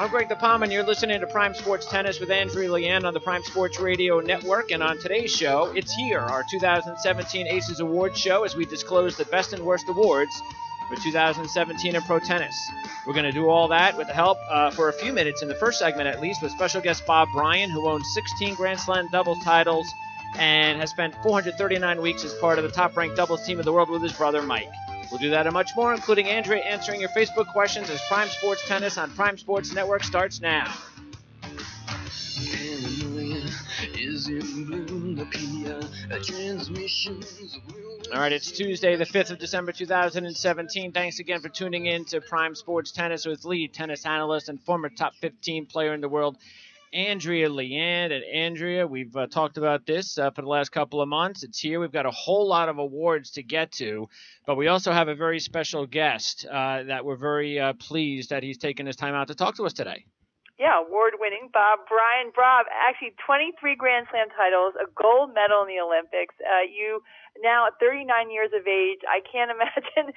I'm Greg DePalma, and you're listening to Prime Sports Tennis with Andrea Leanne on the Prime Sports Radio Network. And on today's show, it's here, our 2017 Aces Awards show, as we disclose the best and worst awards for 2017 in pro tennis. We're going to do all that with the help for a few minutes in the first segment at least with special guest Bob Bryan, who owns 16 Grand Slam doubles titles and has spent 439 weeks as part of the top-ranked doubles team of the world with his brother Mike. We'll do that and much more, including Andrea answering your Facebook questions as Prime Sports Tennis on Prime Sports Network starts now. All right, it's Tuesday, the 5th of December, 2017. Thanks again for tuning in to Prime Sports Tennis with lead tennis analyst and former top 15 player in the world, Andrea Leanne. And Andrea, we've talked about this for the last couple of months. It's here. We've got a whole lot of awards to get to, but we also have a very special guest that we're very pleased that he's taken his time out to talk to us today. Yeah, award-winning Bob Bryan. Bob, actually 23 Grand Slam titles, a gold medal in the Olympics. You now at 39 years of age. I can't imagine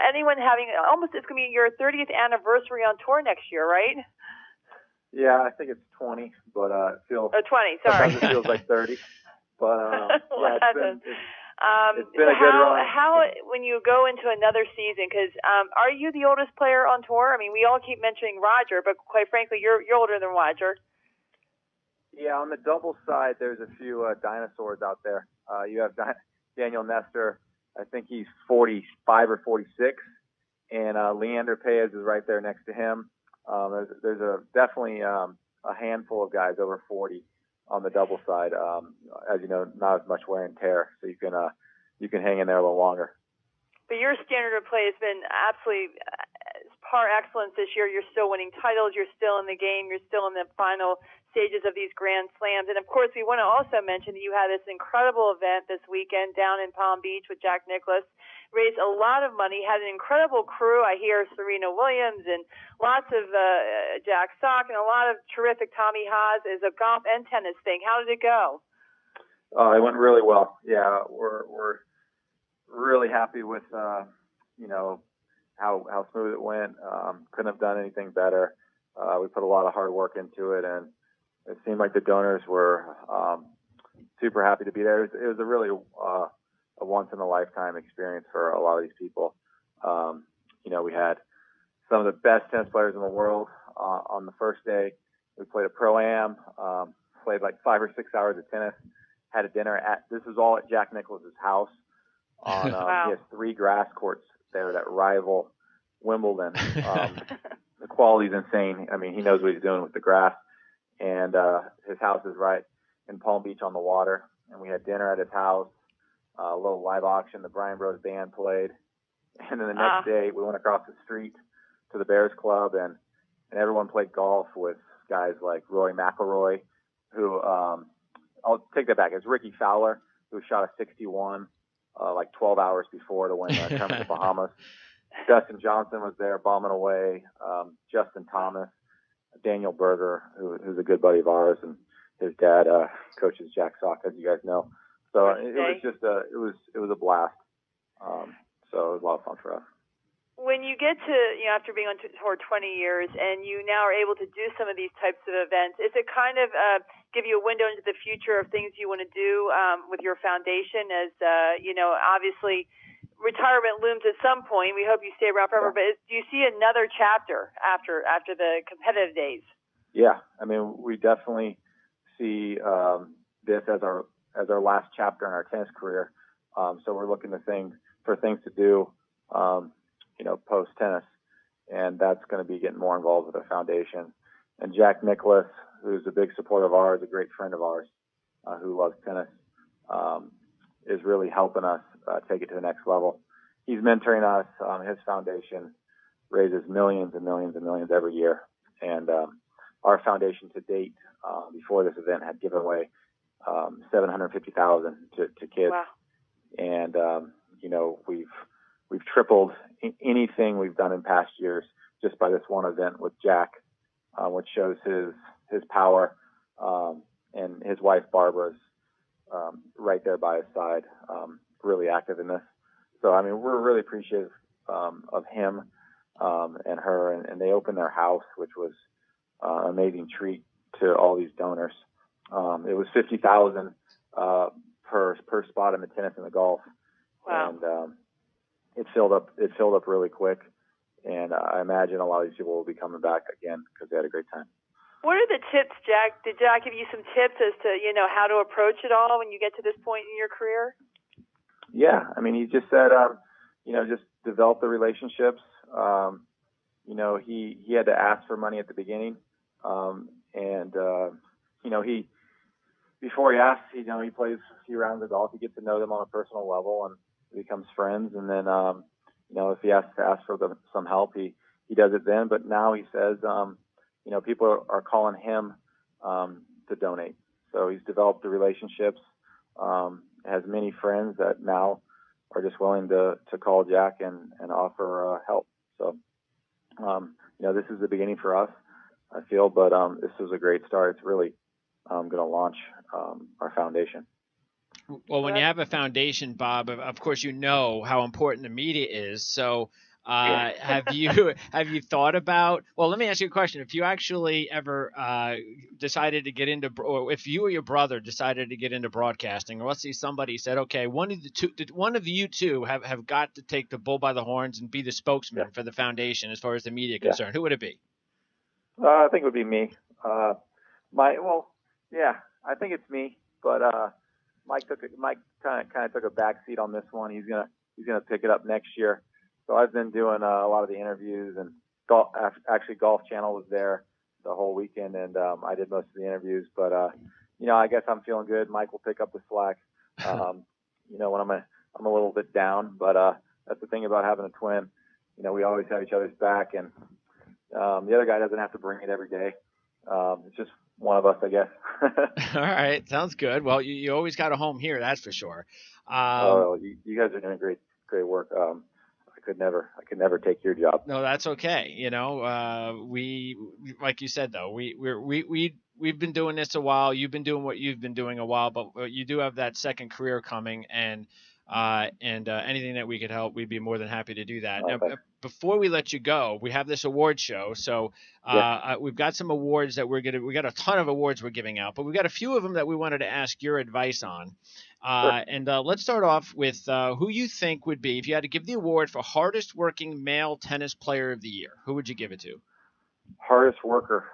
anyone having it's going to be your 30th anniversary on tour next year, right? Yeah, I think it's 20, but it feels... 20, sorry. Sometimes it feels like 30. But, well, it's been a good run. How, when you go into another season, because are you the oldest player on tour? I mean, we all keep mentioning Roger, but quite frankly, you're older than Roger. Yeah, on the doubles side, there's a few dinosaurs out there. You have Daniel Nestor. I think he's 45 or 46. And Leander Paez is right there next to him. There's definitely a handful of guys over 40 on the double side. As you know, not as much wear and tear, so you can hang in there a little longer. But your standard of play has been absolutely par excellence this year. You're still winning titles. You're still in the game. You're still in the final stages of these Grand Slams. And, of course, we want to also mention that you had this incredible event this weekend down in Palm Beach with Jack Nicklaus. Raised a lot of money, had an incredible crew. I hear Serena Williams and lots of Jack Sock and a lot of terrific Tommy Haas as a golf and tennis thing. How did it go? It went really well. Yeah, we're really happy with how smooth it went. Couldn't have done anything better. We put a lot of hard work into it, and it seemed like the donors were super happy to be there. It was a really a once-in-a-lifetime experience for a lot of these people. We had some of the best tennis players in the world on the first day. We played a Pro-Am, played like 5 or 6 hours of tennis, had a dinner this is all at Jack Nicklaus's house. Wow. He has 3 grass courts there that rival Wimbledon. The quality's insane. I mean, he knows what he's doing with the grass. And his house is right in Palm Beach on the water. And we had dinner at his house. A little live auction. The Bryan Bros band played, and then the next day we went across the street to the Bears Club, and everyone played golf with guys like Rory McIlroy, who I'll take that back. It's Ricky Fowler, who shot a 61 like 12 hours before to win the tournament of the Bahamas. Dustin Johnson was there bombing away. Justin Thomas, Daniel Berger, who's a good buddy of ours, and his dad coaches Jack Sock, as you guys know. So it was just it was a blast. So it was a lot of fun for us. When you get to, after being on tour 20 years and you now are able to do some of these types of events, is it kind of give you a window into the future of things you want to do with your foundation? As, obviously retirement looms at some point. We hope you stay around forever, but do you see another chapter after the competitive days? Yeah, I mean, we definitely see this as our last chapter in our tennis career. So we're looking for things to do, post tennis, and that's going to be getting more involved with the foundation. And Jack Nicklaus, who's a big supporter of ours, a great friend of ours, who loves tennis, is really helping us take it to the next level. He's mentoring us. His foundation raises millions and millions and millions every year. And our foundation to date, before this event, had given away $750,000 to kids. Wow. And we've tripled anything we've done in past years just by this one event with Jack, which shows his power. And his wife Barbara's right there by his side, really active in this. So I mean, we're really appreciative of him and her, and they opened their house, which was amazing treat to all these donors. It was $50,000 per spot in the tennis and the golf. Wow. And it filled up really quick. And I imagine a lot of these people will be coming back again because they had a great time. What are the tips, Jack? Did Jack give you some tips as to, how to approach it all when you get to this point in your career? Yeah. I mean, he just said, just develop the relationships. He had to ask for money at the beginning. Before he asks, he plays a few rounds of golf. He gets to know them on a personal level and becomes friends. And then, if he has to ask for some help, he does it then. But now he says, people are calling him to donate. So he's developed the relationships, has many friends that now are just willing to call Jack and offer help. So, this is the beginning for us, I feel, but this was a great start. It's really going to launch our foundation. Well, when you have a foundation, Bob, of course, how important the media is. So have you thought about, well, let me ask you a question. If you actually ever decided to get into, or if you or your brother decided to get into broadcasting, or let's say somebody said, okay, one of you two have got to take the bull by the horns and be the spokesman for the foundation as far as the media concerned, who would it be? I think it would be me. I think it's me, but Mike kind of took a back seat on this one. He's gonna pick it up next year. So I've been doing a lot of the interviews, and Golf Channel was there the whole weekend, and I did most of the interviews. But I guess I'm feeling good. Mike will pick up the slack. When I'm a little bit down, but that's the thing about having a twin. We always have each other's back, and the other guy doesn't have to bring it every day. It's just one of us, I guess. All right. Sounds good. Well, you always got a home here. That's for sure. You guys are doing great work. I could never take your job. No, that's okay. We, like you said, though, we've been doing this a while. You've been doing what you've been doing a while, but you do have that second career coming, and anything that we could help, we'd be more than happy to do that. Now, before we let you go, we have this award show. So we've got some awards that we got a ton of awards we're giving out, but we've got a few of them that we wanted to ask your advice on. Sure. And let's start off with who you think would be, if you had to give the award for hardest working male tennis player of the year, who would you give it to? Hardest worker.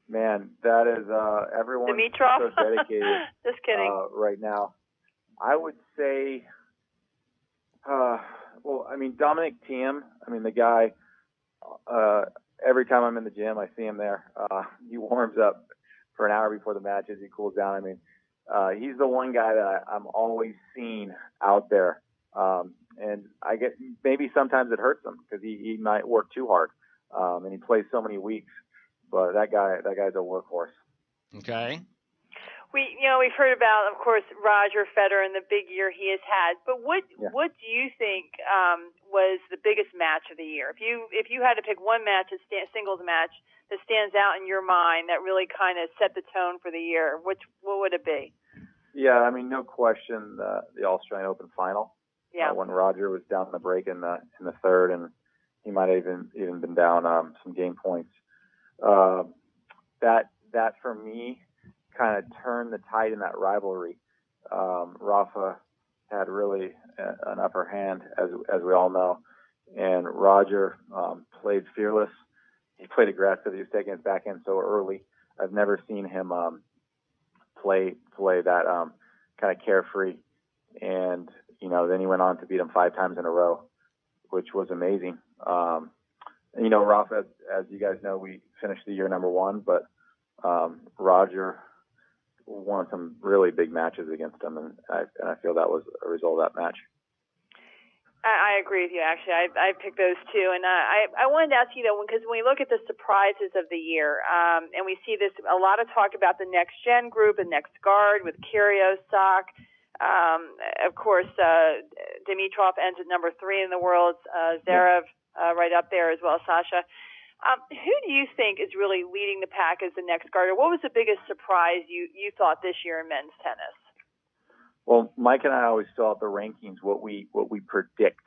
Man, that is everyone Dimitrov? so dedicated. Just kidding. Right now. I would say, Dominic Thiem. The guy, every time I'm in the gym, I see him there. He warms up for an hour before the matches. He cools down. He's the one guy that I'm always seeing out there. And I get, maybe sometimes it hurts him because he might work too hard. And he plays so many weeks, but that guy's a workhorse. Okay. We've heard about, of course, Roger Federer and the big year he has had. But what do you think was the biggest match of the year? If you had to pick one match, a singles match that stands out in your mind that really kind of set the tone for the year, what would it be? Yeah, no question, the Australian Open final. Yeah. When Roger was down the break in the third, and he might have even been down some game points. That for me kind of turned the tide in that rivalry. Rafa had really an upper hand, as we all know, and Roger played fearless. He played aggressive. He was taking his backhand so early. I've never seen him play that kind of carefree. And then he went on to beat him 5 times in a row, which was amazing. Rafa, as you guys know, we finished the year number 1, but Roger won some really big matches against him, and I feel that was a result of that match. I agree with you, actually. I picked those two. And I wanted to ask you, though, because when we look at the surprises of the year, and we see this, a lot of talk about the next-gen group and next guard with Kyrgios, Sock. Of course, Dimitrov ends at number 3 in the world, Zverev right up there as well, Sasha. Who do you think is really leading the pack as the next guard? Or what was the biggest surprise you thought this year in men's tennis? Well, Mike and I always fill out the rankings, what we predict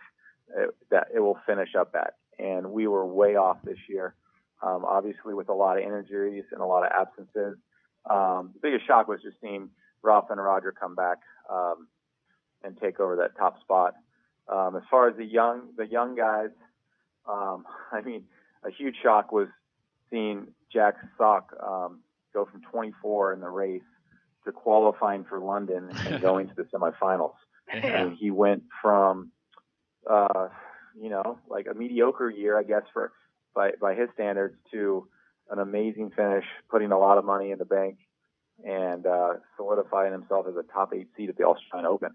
that it will finish up at, and we were way off this year. obviously with a lot of injuries and a lot of absences. The biggest shock was just seeing Rafa and Roger come back and take over that top spot. As far as the young guys, I mean, a huge shock was seeing Jack Sock go from 24 in the race to qualifying for London and going to the semifinals. I mean, he went from, like a mediocre year, I guess, by his standards, to an amazing finish, putting a lot of money in the bank and solidifying himself as a top 8 seed at the Australian Open,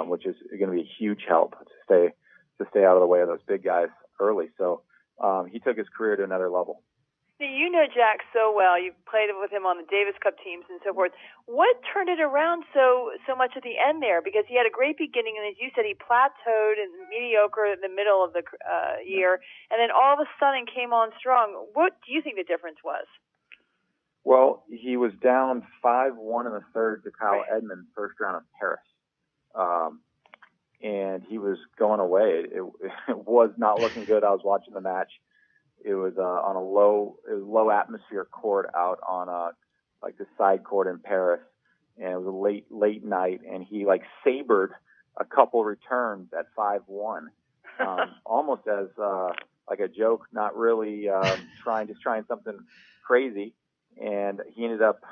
which is going to be a huge help to stay out of the way of those big guys early. So he took his career to another level. You know Jack so well. You've played with him on the Davis Cup teams and so forth. What turned it around so much at the end there? Because he had a great beginning, and as you said, he plateaued and mediocre in the middle of the year, and then all of a sudden came on strong. What do you think the difference was? Well, he was down 5-1 in the third to Kyle Edmund, first round of Paris. And he was going away. It was not looking good. I was watching the match. It was on a low atmosphere court out on like the side court in Paris, and it was a late night, and he like sabered a couple returns at 5-1, almost as like a joke, not really trying something crazy, and he ended up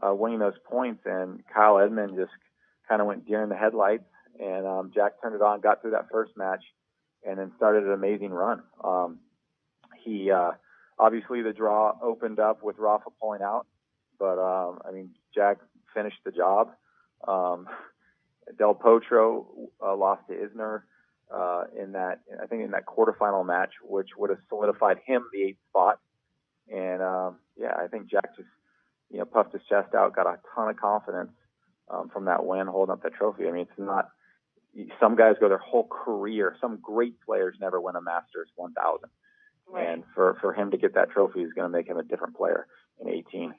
winning those points, and Kyle Edmund just kind of went deer in the headlights, and Jack turned it on, got through that first match, and then started an amazing run. He obviously the draw opened up with Rafa pulling out, but I mean Jack finished the job. Del Potro lost to Isner in that quarterfinal match, which would have solidified him the 8th spot. And I think Jack just puffed his chest out, got a ton of confidence from that win, holding up that trophy. I mean, it's not. Some guys go their whole career. Some great players never win a Masters 1000. Right. And for him to get that trophy is going to make him a different player in 18.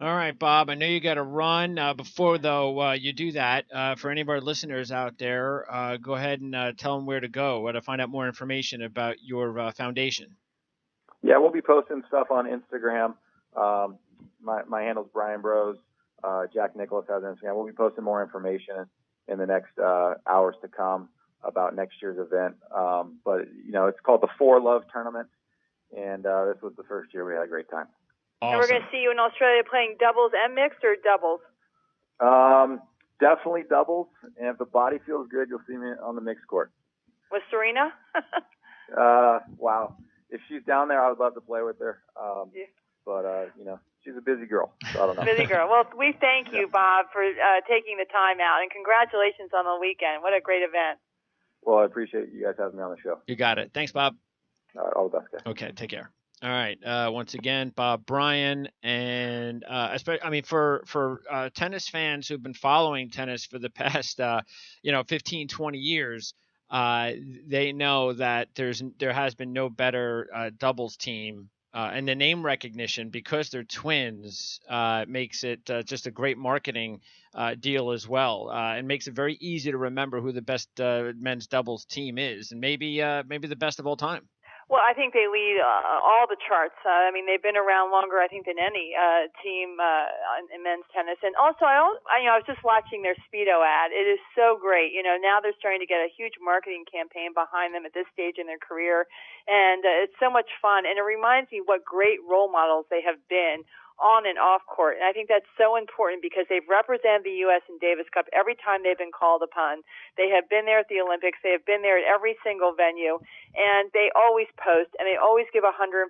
All right, Bob, I know you got to run. Before, though, you do that, for any of our listeners out there, go ahead and tell them where to go, where to find out more information about your foundation. Yeah, we'll be posting stuff on Instagram. My handle's Brian Bros. Jack Nicklaus has Instagram. We'll be posting more information in the next hours to come about next year's event. But, it's called the For Love Tournament, and this was the first year. We had a great time. Awesome. And we're going to see you in Australia playing doubles and mixed, or doubles? Definitely doubles, and if the body feels good, you'll see me on the mixed court. With Serena? Wow. If she's down there, I would love to play with her. Yeah. But, she's a busy girl, so I don't know. Busy girl. Well, we thank you, Bob, for taking the time out, and congratulations on the weekend. What a great event. Well, I appreciate you guys having me on the show. You got it. Thanks, Bob. All right, all the best, guys. Okay, take care. All right. Once again, Bob Bryan, and for tennis fans who've been following tennis for the past 15, 20 years, they know that there has been no better doubles team. And the name recognition, because they're twins, makes it just a great marketing deal as well, and makes it very easy to remember who the best men's doubles team is, and maybe the best of all time. Well, I think they lead all the charts. They've been around longer, I think, than any team in men's tennis. And also, I was just watching their Speedo ad. It is so great. Now they're starting to get a huge marketing campaign behind them at this stage in their career, and it's so much fun. And it reminds me what great role models they have been on and off court. And I think that's so important because they've represented the U.S. in Davis Cup every time they've been called upon. They have been there at the Olympics. They have been there at every single venue. And they always post, and they always give 150%.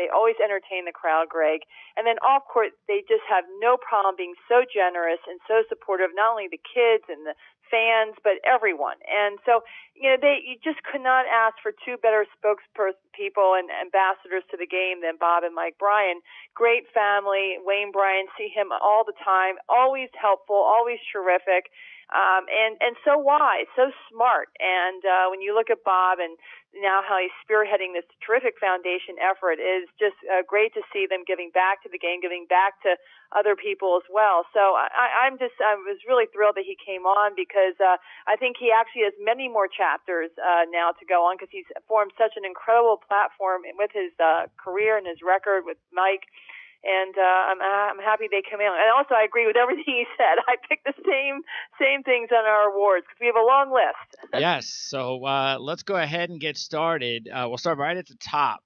They always entertain the crowd, Greg. And then off court, they just have no problem being so generous and so supportive, not only the kids and the fans, but everyone. And so, you just could not ask for two better spokespeople and ambassadors to the game than Bob and Mike Bryan. Great family. Wayne Bryan, see him all the time. Always helpful, always terrific. and so wise, so smart. And when you look at Bob and now how he's spearheading this terrific foundation effort, is just great to see them giving back to the game, giving back to other people as well. So I was really thrilled that he came on, because I think he actually has many more chapters now to go on, because he's formed such an incredible platform with his career and his record with Mike. And I'm happy they come in. And also, I agree with everything he said. I picked the same things on our awards, because we have a long list. Yes. So let's go ahead and get started. We'll start right at the top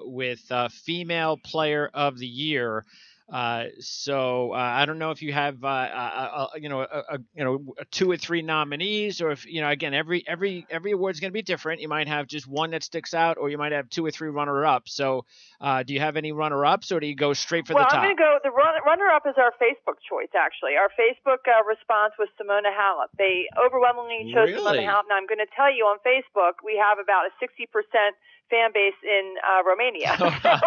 with Female Player of the Year. So I don't know if you have two or three nominees, or if again every award is going to be different. You might have just one that sticks out, or you might have two or three runner-ups. So do you have any runner-ups, or do you go straight for the top? Well, I'm going to go. The runner-up is our Facebook choice. Actually, our Facebook response was Simona Halep. They overwhelmingly chose Simona Halep. Now I'm going to tell you, on Facebook we have about a 60% fan base in Romania.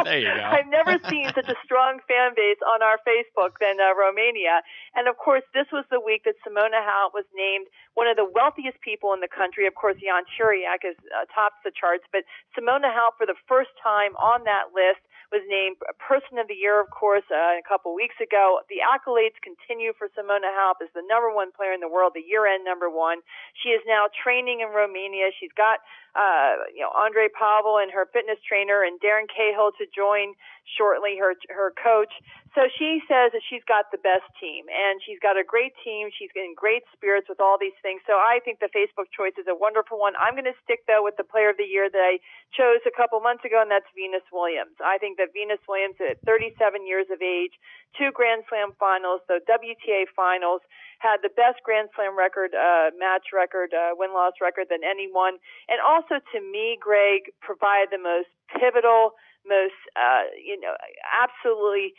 There you go. I've never seen such a strong fan base on our Facebook than Romania. And of course, this was the week that Simona Halep was named one of the wealthiest people in the country. Of course, Jan Chiriak is tops the charts, but Simona Halep, for the first time on that list, was named Person of the Year, of course, a couple weeks ago. The accolades continue for Simona Halep as the number one player in the world, the year-end number one. She is now training in Romania. She's got Andre Pavel and her fitness trainer, and Darren Cahill to join shortly, her coach. So she says that she's got the best team, and she's got a great team. She's in great spirits with all these things. So I think the Facebook choice is a wonderful one. I'm going to stick, though, with the Player of the Year that I chose a couple months ago, and that's Venus Williams. I think that Venus Williams, at 37 years of age, 2 Grand Slam finals, the WTA finals, had the best Grand Slam record, match record, win-loss record than anyone. And also, to me, Greg, provided the most pivotal, most, absolutely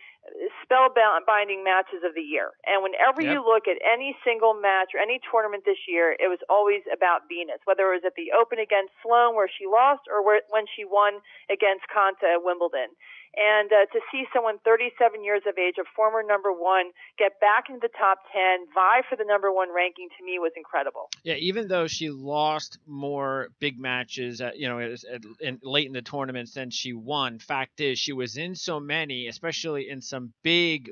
spellbinding matches of the year. And whenever you look at any single match or any tournament this year, it was always about Venus, whether it was at the Open against Sloane, where she lost, or when she won against Konta at Wimbledon. And to see someone 37 years of age, a former number one, get back into the top 10, vie for the number one ranking, to me was incredible. Yeah, even though she lost more big matches, late in the tournaments than she won, fact is she was in so many, especially in some big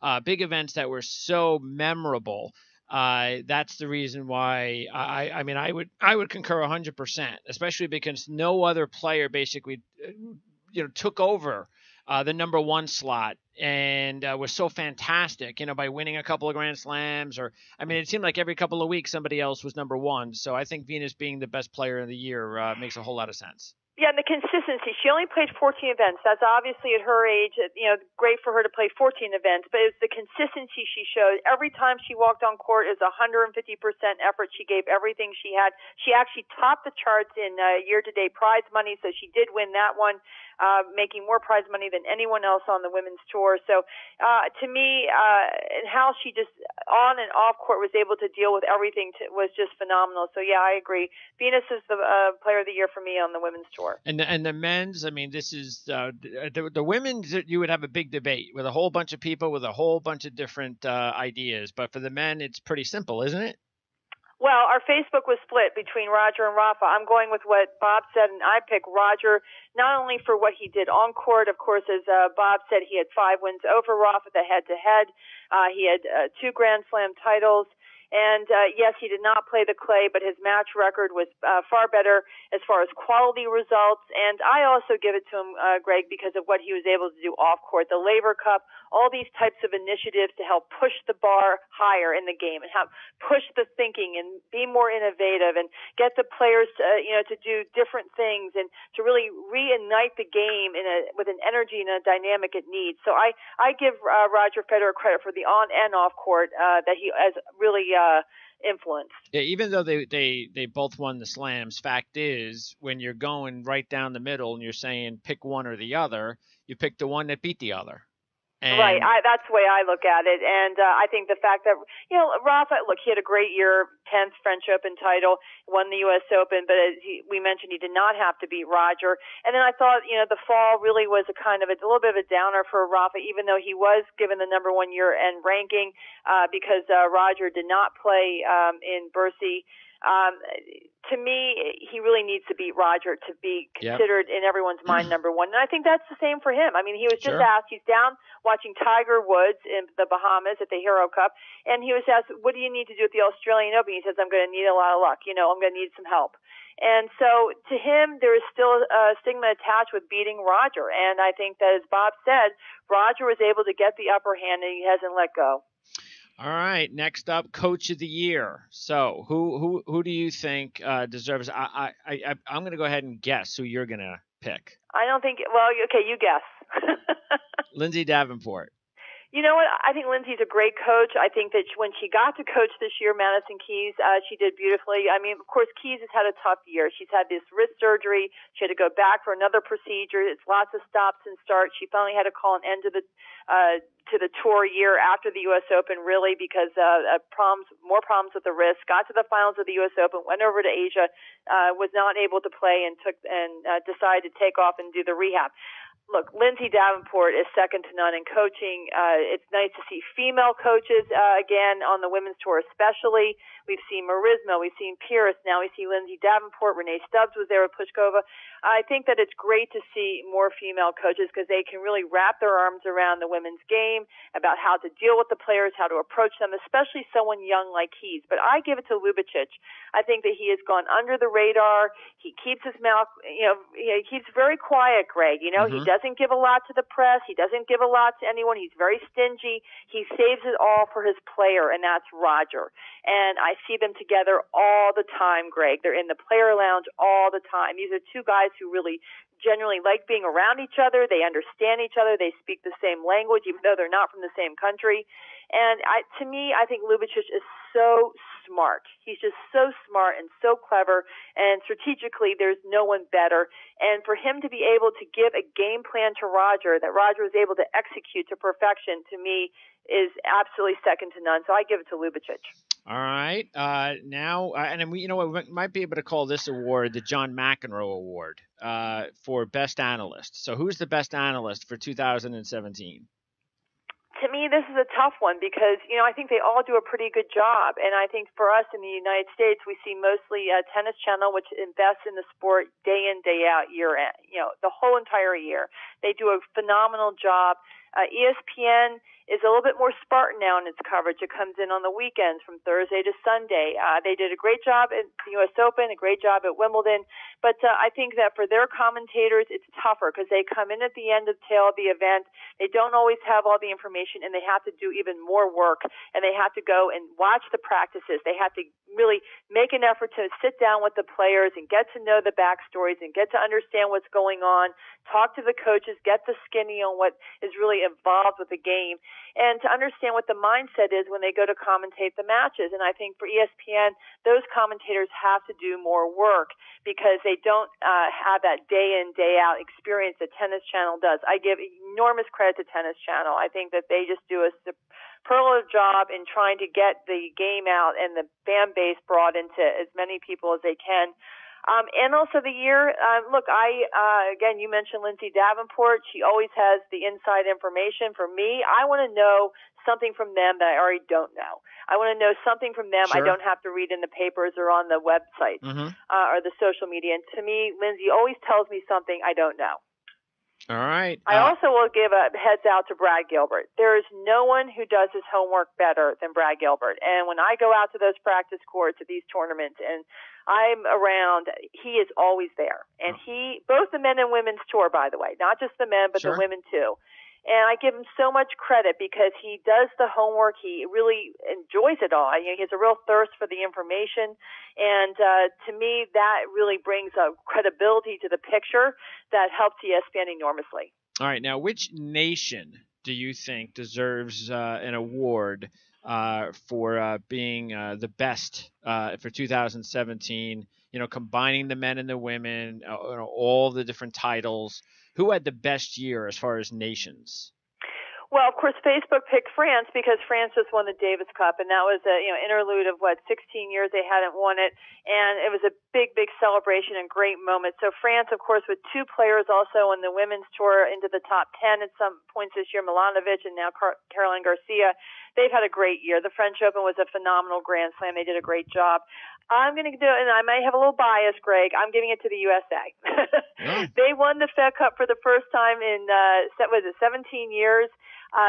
events that were so memorable. That's the reason why I would concur 100%, especially because no other player basically took over the number one slot and was so fantastic, by winning a couple of Grand Slams, it seemed like every couple of weeks somebody else was number one. So I think Venus being the best player of the year makes a whole lot of sense. Yeah, and the consistency. She only played 14 events. That's obviously at her age, great for her to play 14 events, but it's the consistency she showed. Every time she walked on court, it was 150% effort. She gave everything she had. She actually topped the charts in year-to-date prize money, so she did win that one, making more prize money than anyone else on the women's tour. So to me, and how she just on and off court was able to deal with everything was just phenomenal. So yeah, I agree. Venus is the player of the year for me on the women's tour. And the men's, this is the women's. You would have a big debate with a whole bunch of people with a whole bunch of different ideas. But for the men, it's pretty simple, isn't it? Well, our Facebook was split between Roger and Rafa. I'm going with what Bob said, and I pick Roger, not only for what he did on court. Of course, as Bob said, he had 5 wins over Rafa, the head-to-head. He had 2 Grand Slam titles. And yes, he did not play the clay, but his match record was far better as far as quality results. And I also give it to him, Greg, because of what he was able to do off court, the Laver Cup, all these types of initiatives to help push the bar higher in the game and help push the thinking and be more innovative and get the players to do different things and to really reignite the game with an energy and a dynamic it needs. So I give Roger Federer credit for the on and off court that he has really influenced. Yeah, even though they both won the slams, fact is, when you're going right down the middle and you're saying pick one or the other, you pick the one that beat the other. And right. That's the way I look at it. And I think the fact that, Rafa, look, he had a great year, 10th French Open title, won the U.S. Open, but as we mentioned, he did not have to beat Roger. And then I thought, the fall really was a kind of a little bit of a downer for Rafa, even though he was given the number 1 year-end ranking because Roger did not play in Bercy. To me, he really needs to beat Roger to be considered in everyone's mind number 1. And I think that's the same for him. I mean, he was just asked, he's down watching Tiger Woods in the Bahamas at the Hero Cup, and he was asked, what do you need to do at the Australian Open? He says, I'm going to need a lot of luck. I'm going to need some help. And so to him, there is still a stigma attached with beating Roger. And I think that, as Bob said, Roger was able to get the upper hand, and he hasn't let go. All right, next up, Coach of the Year. So, who do you think deserves? I'm going to go ahead and guess who you're going to pick. I don't think. Well, okay, you guess. Lindsay Davenport. You know what? I think Lindsay's a great coach. I think that when she got to coach this year, Madison Keys, she did beautifully. I mean, of course, Keys has had a tough year. She's had this wrist surgery. She had to go back for another procedure. It's lots of stops and starts. She finally had to call an end to the tour year after the U.S. Open, really, because more problems with the wrist. Got to the finals of the U.S. Open, went over to Asia, was not able to play, and decided to take off and do the rehab. Look, Lindsay Davenport is second to none in coaching. It's nice to see female coaches again on the women's tour especially. We've seen Marisma, we've seen Pierce, now we see Lindsay Davenport. Renee Stubbs was there with Pliskova. I think that it's great to see more female coaches because they can really wrap their arms around the women's game, about how to deal with the players, how to approach them, especially someone young like Keys. But I give it to Ljubicic. I think that he has gone under the radar. He keeps his mouth, he keeps very quiet, Greg. He doesn't give a lot to the press. He doesn't give a lot to anyone. He's very stingy. He saves it all for his player, and that's Roger. And I see them together all the time, Greg. They're in the player lounge all the time. These are two guys who really genuinely like being around each other. They understand each other. They speak the same language, even though they're not from the same country. And to me, I think Ljubicic is so smart. He's just so smart and so clever. And strategically, there's no one better. And for him to be able to give a game plan to Roger that Roger was able to execute to perfection, to me, is absolutely second to none. So I give it to Ljubicic. All right. Now, and we might be able to call this award the John McEnroe Award for Best Analyst. So who's the best analyst for 2017? To me, this is a tough one because, I think they all do a pretty good job. And I think for us in the United States, we see mostly Tennis Channel, which invests in the sport day in, day out, year end, the whole entire year. They do a phenomenal job. ESPN is a little bit more Spartan now in its coverage. It comes in on the weekends from Thursday to Sunday. They did a great job at the U.S. Open, a great job at Wimbledon. But I think that for their commentators, it's tougher because they come in at the end of the tail of the event. They don't always have all the information, and they have to do even more work, and they have to go and watch the practices. They have to really make an effort to sit down with the players and get to know the backstories and get to understand what's going on, talk to the coaches, get the skinny on what is really involved with the game, and to understand what the mindset is when they go to commentate the matches. And I think for ESPN, those commentators have to do more work because they don't have that day in, day out experience that Tennis Channel does. I give enormous credit to Tennis Channel. I think that they just do a superlative job in trying to get the game out and the fan base brought into as many people as they can. And also the year, again, you mentioned Lindsay Davenport. She always has the inside information. For me, I want to know something from them that I already don't know. I want to know something from them I don't have to read in the papers or on the website or the social media. And to me, Lindsay always tells me something I don't know. All right. I also will give a heads out to Brad Gilbert. There is no one who does his homework better than Brad Gilbert. And when I go out to those practice courts at these tournaments and I'm around, he is always there. And both the men and women's tour, by the way, not just the men, but the women too. And I give him so much credit because he does the homework. He really enjoys it all. He has a real thirst for the information. And to me, that really brings a credibility to the picture that helps ESPN enormously. All right. Now, which nation do you think deserves an award for being the best for 2017? Combining the men and the women, all the different titles. Who had the best year as far as nations? Well, of course, Facebook picked France because France just won the Davis Cup, and that was a interlude of 16 years they hadn't won it, and it was a big, big celebration and great moment. So France, of course, with two players also on the women's tour into the top 10 at some points this year, Milanovic and now Caroline Garcia, they've had a great year. The French Open was a phenomenal Grand Slam. They did a great job. I'm going to do, and I might have a little bias, Greg, I'm giving it to the USA. They won the Fed Cup for the first time in, 17 years.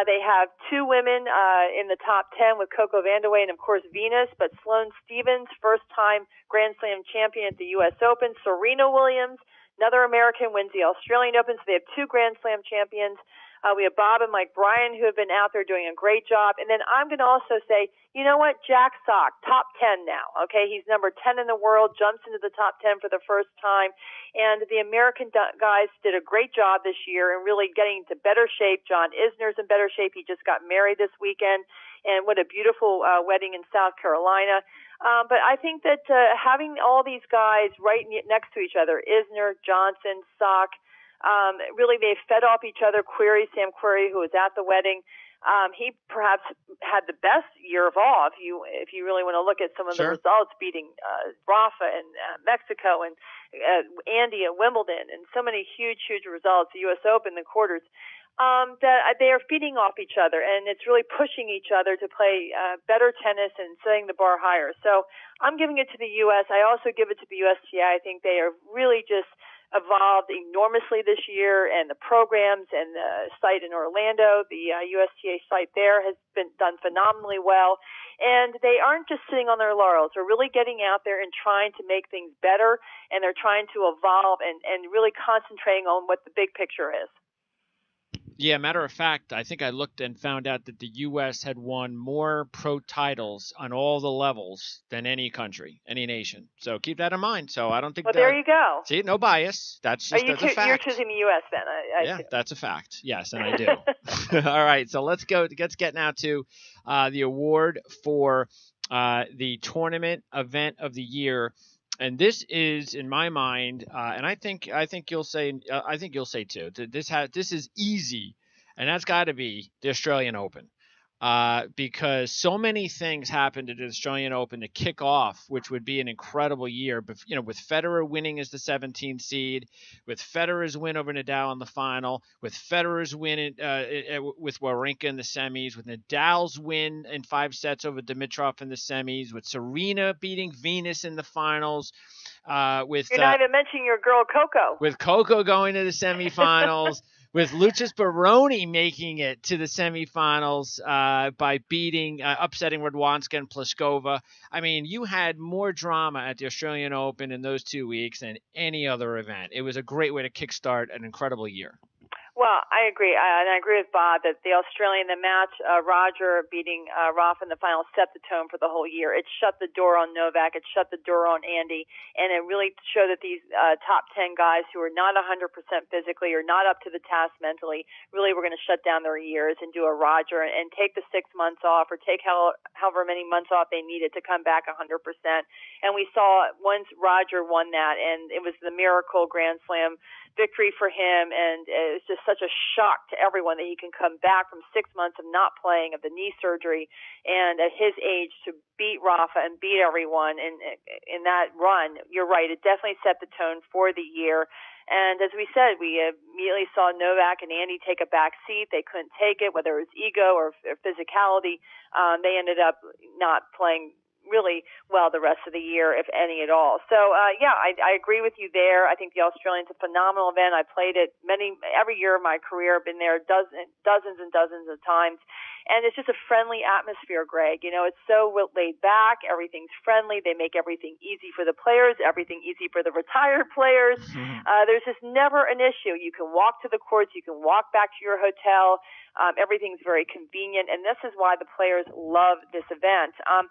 They have two women in the top 10 with Coco Vandeweghe and, of course, Venus, but Sloane Stephens, first-time Grand Slam champion at the U.S. Open. Serena Williams, another American, wins the Australian Open, so they have two Grand Slam champions. We have Bob and Mike Bryan, who have been out there doing a great job. And then I'm going to also say, you know what? Jack Sock, top 10 now. Okay, he's number 10 in the world, jumps into the top 10 for the first time. And the American guys did a great job this year in really getting into better shape. John Isner's in better shape. He just got married this weekend. And what a beautiful wedding in South Carolina. But I think that having all these guys right next to each other, Isner, Johnson, Sock, really they fed off each other. Sam Querrey, who was at the wedding, he perhaps had the best year of all. If you really want to look at some of the results, beating Rafa in Mexico and Andy at Wimbledon, and so many huge results. The U.S. Open, the quarters. That they are feeding off each other, and it's really pushing each other to play better tennis and setting the bar higher. So I'm giving it to the U.S. I also give it to the USTA. I think they are really just evolved enormously this year, and the programs and the site in Orlando, the USTA site there, has been done phenomenally well. And they aren't just sitting on their laurels. They're really getting out there and trying to make things better, and they're trying to evolve and really concentrating on what the big picture is. Yeah, matter of fact, I think I looked and found out that the U.S. had won more pro titles on all the levels than any country, any nation. So keep that in mind. So I don't think. Well, there you go. See, no bias. That's just a fact. You're choosing the U.S. then. Yeah, that's a fact. Yes, and I do. All right, so let's get now to the award for the tournament event of the year. And this is, in my mind, and I think you'll say too, this is easy, and that's got to be the Australian Open, because so many things happened at the Australian Open to kick off, which would be an incredible year. But with Federer winning as the 17th seed, with Federer's win over Nadal in the final, with Federer's win with Wawrinka in the semis, with Nadal's win in 5 sets over Dimitrov in the semis, with Serena beating Venus in the finals. You're not even mentioning your girl Coco. With Coco going to the semifinals. With Lucius Baroni making it to the semifinals by upsetting Radwanska and Pliskova. I mean, you had more drama at the Australian Open in those 2 weeks than any other event. It was a great way to kickstart an incredible year. Well, I agree, and I agree with Bob that the Australian, the match, Roger beating Rafa in the final, set the tone for the whole year. It shut the door on Novak. It shut the door on Andy, and it really showed that these top 10 guys who are not 100% physically or not up to the task mentally really were going to shut down their years and do a Roger and take the 6 months off or take however many months off they needed to come back 100%. And we saw once Roger won that, and it was the miracle Grand Slam victory for him, and it was just such a shock to everyone that he can come back from 6 months of not playing, of the knee surgery, and at his age to beat Rafa and beat everyone in that run. You're right, it definitely set the tone for the year. And as we said, we immediately saw Novak and Andy take a back seat. They couldn't take it, whether it was ego or physicality. They ended up not playing really well the rest of the year, if any at all. So, I agree with you there. I think the Australian's a phenomenal event. I played it every year of my career. I've been there dozens and dozens of times. And it's just a friendly atmosphere, Greg. It's so laid back. Everything's friendly. They make everything easy for the players, everything easy for the retired players. There's just never an issue. You can walk to the courts. You can walk back to your hotel. Everything's very convenient, and this is why the players love this event. I'm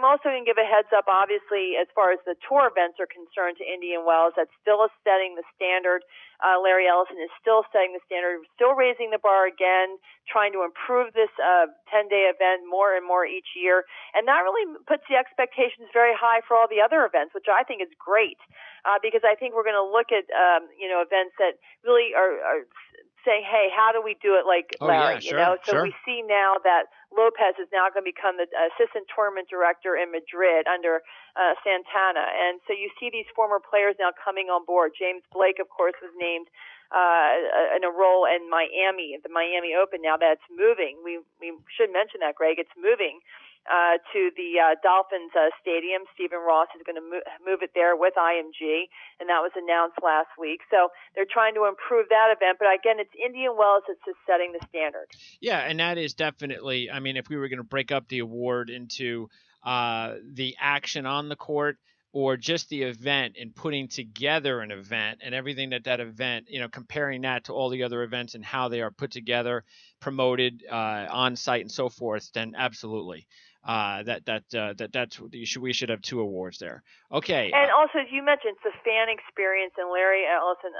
also going to give a heads up, obviously, as far as the tour events are concerned, to Indian Wells. That's still setting the standard. Larry Ellison is still setting the standard, still raising the bar again, trying to improve this 10-day event more and more each year. And that really puts the expectations very high for all the other events, which I think is great, because I think we're going to look at events that really are saying, hey, how do we do it like Larry? Yeah, sure, you know, so sure. we see now that Lopez is now going to become the assistant tournament director in Madrid under Santana, and so you see these former players now coming on board. James Blake, of course, was named in a role in Miami, at the Miami Open. Now that's moving. We should mention that, Greg. It's moving to the Dolphins Stadium. Stephen Ross is going to move it there with IMG, and that was announced last week. So they're trying to improve that event. But again, it's Indian Wells that's just setting the standard. Yeah, and that is definitely, I mean, if we were going to break up the award into the action on the court or just the event and putting together an event and everything that event, you know, comparing that to all the other events and how they are put together, promoted on site and so forth, then absolutely. We should have 2 awards there. Okay. And also, as you mentioned, it's the fan experience, and Larry Ellison,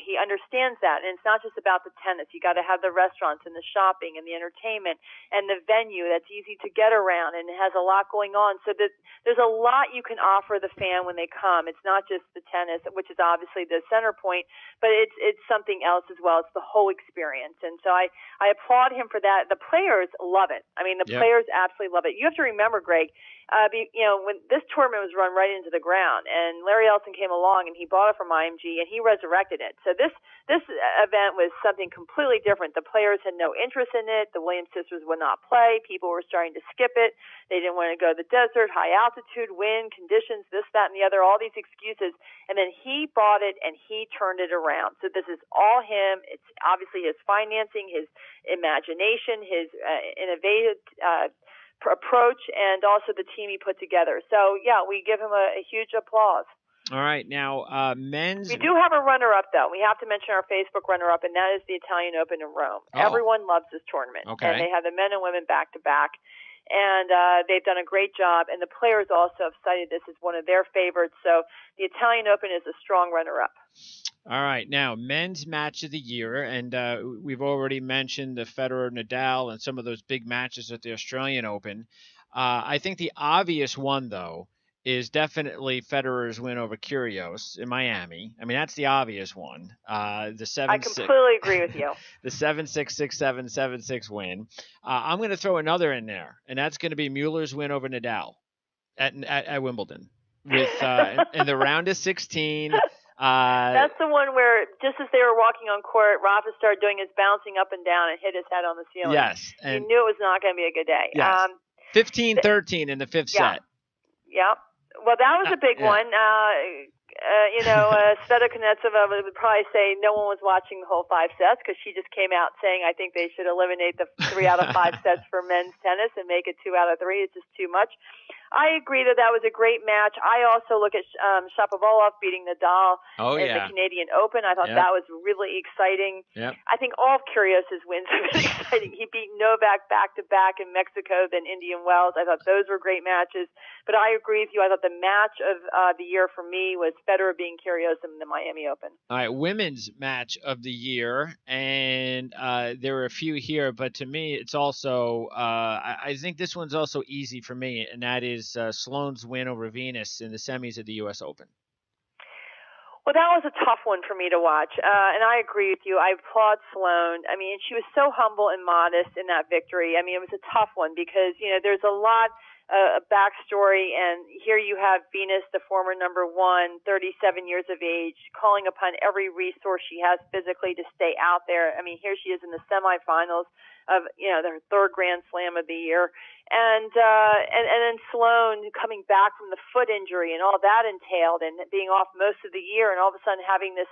he understands that. And it's not just about the tennis. You got to have the restaurants and the shopping and the entertainment and the venue that's easy to get around and it has a lot going on. So that there's a lot you can offer the fan when they come. It's not just the tennis, which is obviously the center point, but it's something else as well. It's the whole experience. And so I applaud him for that. The players love it. I mean, the players absolutely love it. You have to remember, Greg, when this tournament was run right into the ground, and Larry Ellison came along and he bought it from IMG and he resurrected it. So this event was something completely different. The players had no interest in it. The Williams sisters would not play. People were starting to skip it. They didn't want to go to the desert, high altitude, wind, conditions, this, that, and the other, all these excuses. And then he bought it and he turned it around. So this is all him. It's obviously his financing, his imagination, his innovative approach, and also the team he put together. So, yeah, we give him a huge applause. All right. Now, men's... We do have a runner-up, though. We have to mention our Facebook runner-up, and that is the Italian Open in Rome. Oh. Everyone loves this tournament. Okay. And they have the men and women back-to-back. And they've done a great job. And the players also have cited this as one of their favorites. So the Italian Open is a strong runner-up. All right. Now, men's match of the year, and we've already mentioned the Federer-Nadal and some of those big matches at the Australian Open. I think the obvious one, though, is definitely Federer's win over Kyrgios in Miami. I mean, that's the obvious one. I completely agree with you. The 7-6, 6-7, 7-6 win. I'm going to throw another in there, and that's going to be Mueller's win over Nadal at Wimbledon with in the round of 16. That's the one where just as they were walking on court, Rafa started doing his bouncing up and down and hit his head on the ceiling. Yes. And you knew it was not going to be a good day. Yes. 15-13 in the fifth set. Yeah. Well, that was a big one. Sveta Kuznetsova would probably say no one was watching the whole 5 sets because she just came out saying, I think they should eliminate the 3 out of 5 sets for men's tennis and make it 2 out of 3. It's just too much. I agree that was a great match. I also look at Shapovalov beating Nadal in the Canadian Open. I thought that was really exciting. Yep. I think all of Kyrgios' wins have been exciting. He beat Novak back-to-back in Mexico, then Indian Wells. I thought those were great matches. But I agree with you. I thought the match of the year for me was Federer beating Kyrgios in the Miami Open. All right, women's match of the year. And there were a few here, but to me, it's also I think this one's also easy for me, and that is Sloane's win over Venus in the semis of the U.S. Open. Well, that was a tough one for me to watch, and I agree with you. I applaud Sloane. I mean, she was so humble and modest in that victory. I mean, it was a tough one because, there's a lot of backstory, and here you have Venus, the former number 1, 37 years of age, calling upon every resource she has physically to stay out there. I mean, here she is in the semifinals of, their 3rd Grand Slam of the year. And then Sloane coming back from the foot injury and all that entailed, and being off most of the year, and all of a sudden having this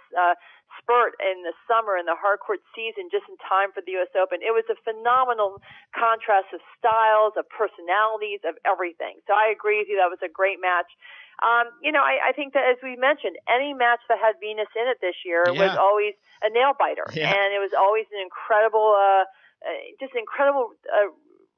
spurt in the summer in the hardcourt season just in time for the U.S. Open. It was a phenomenal contrast of styles, of personalities, of everything. So I agree with you. That was a great match. I think that, as we mentioned, any match that had Venus in it this year was always a nail biter, and it was always an incredible,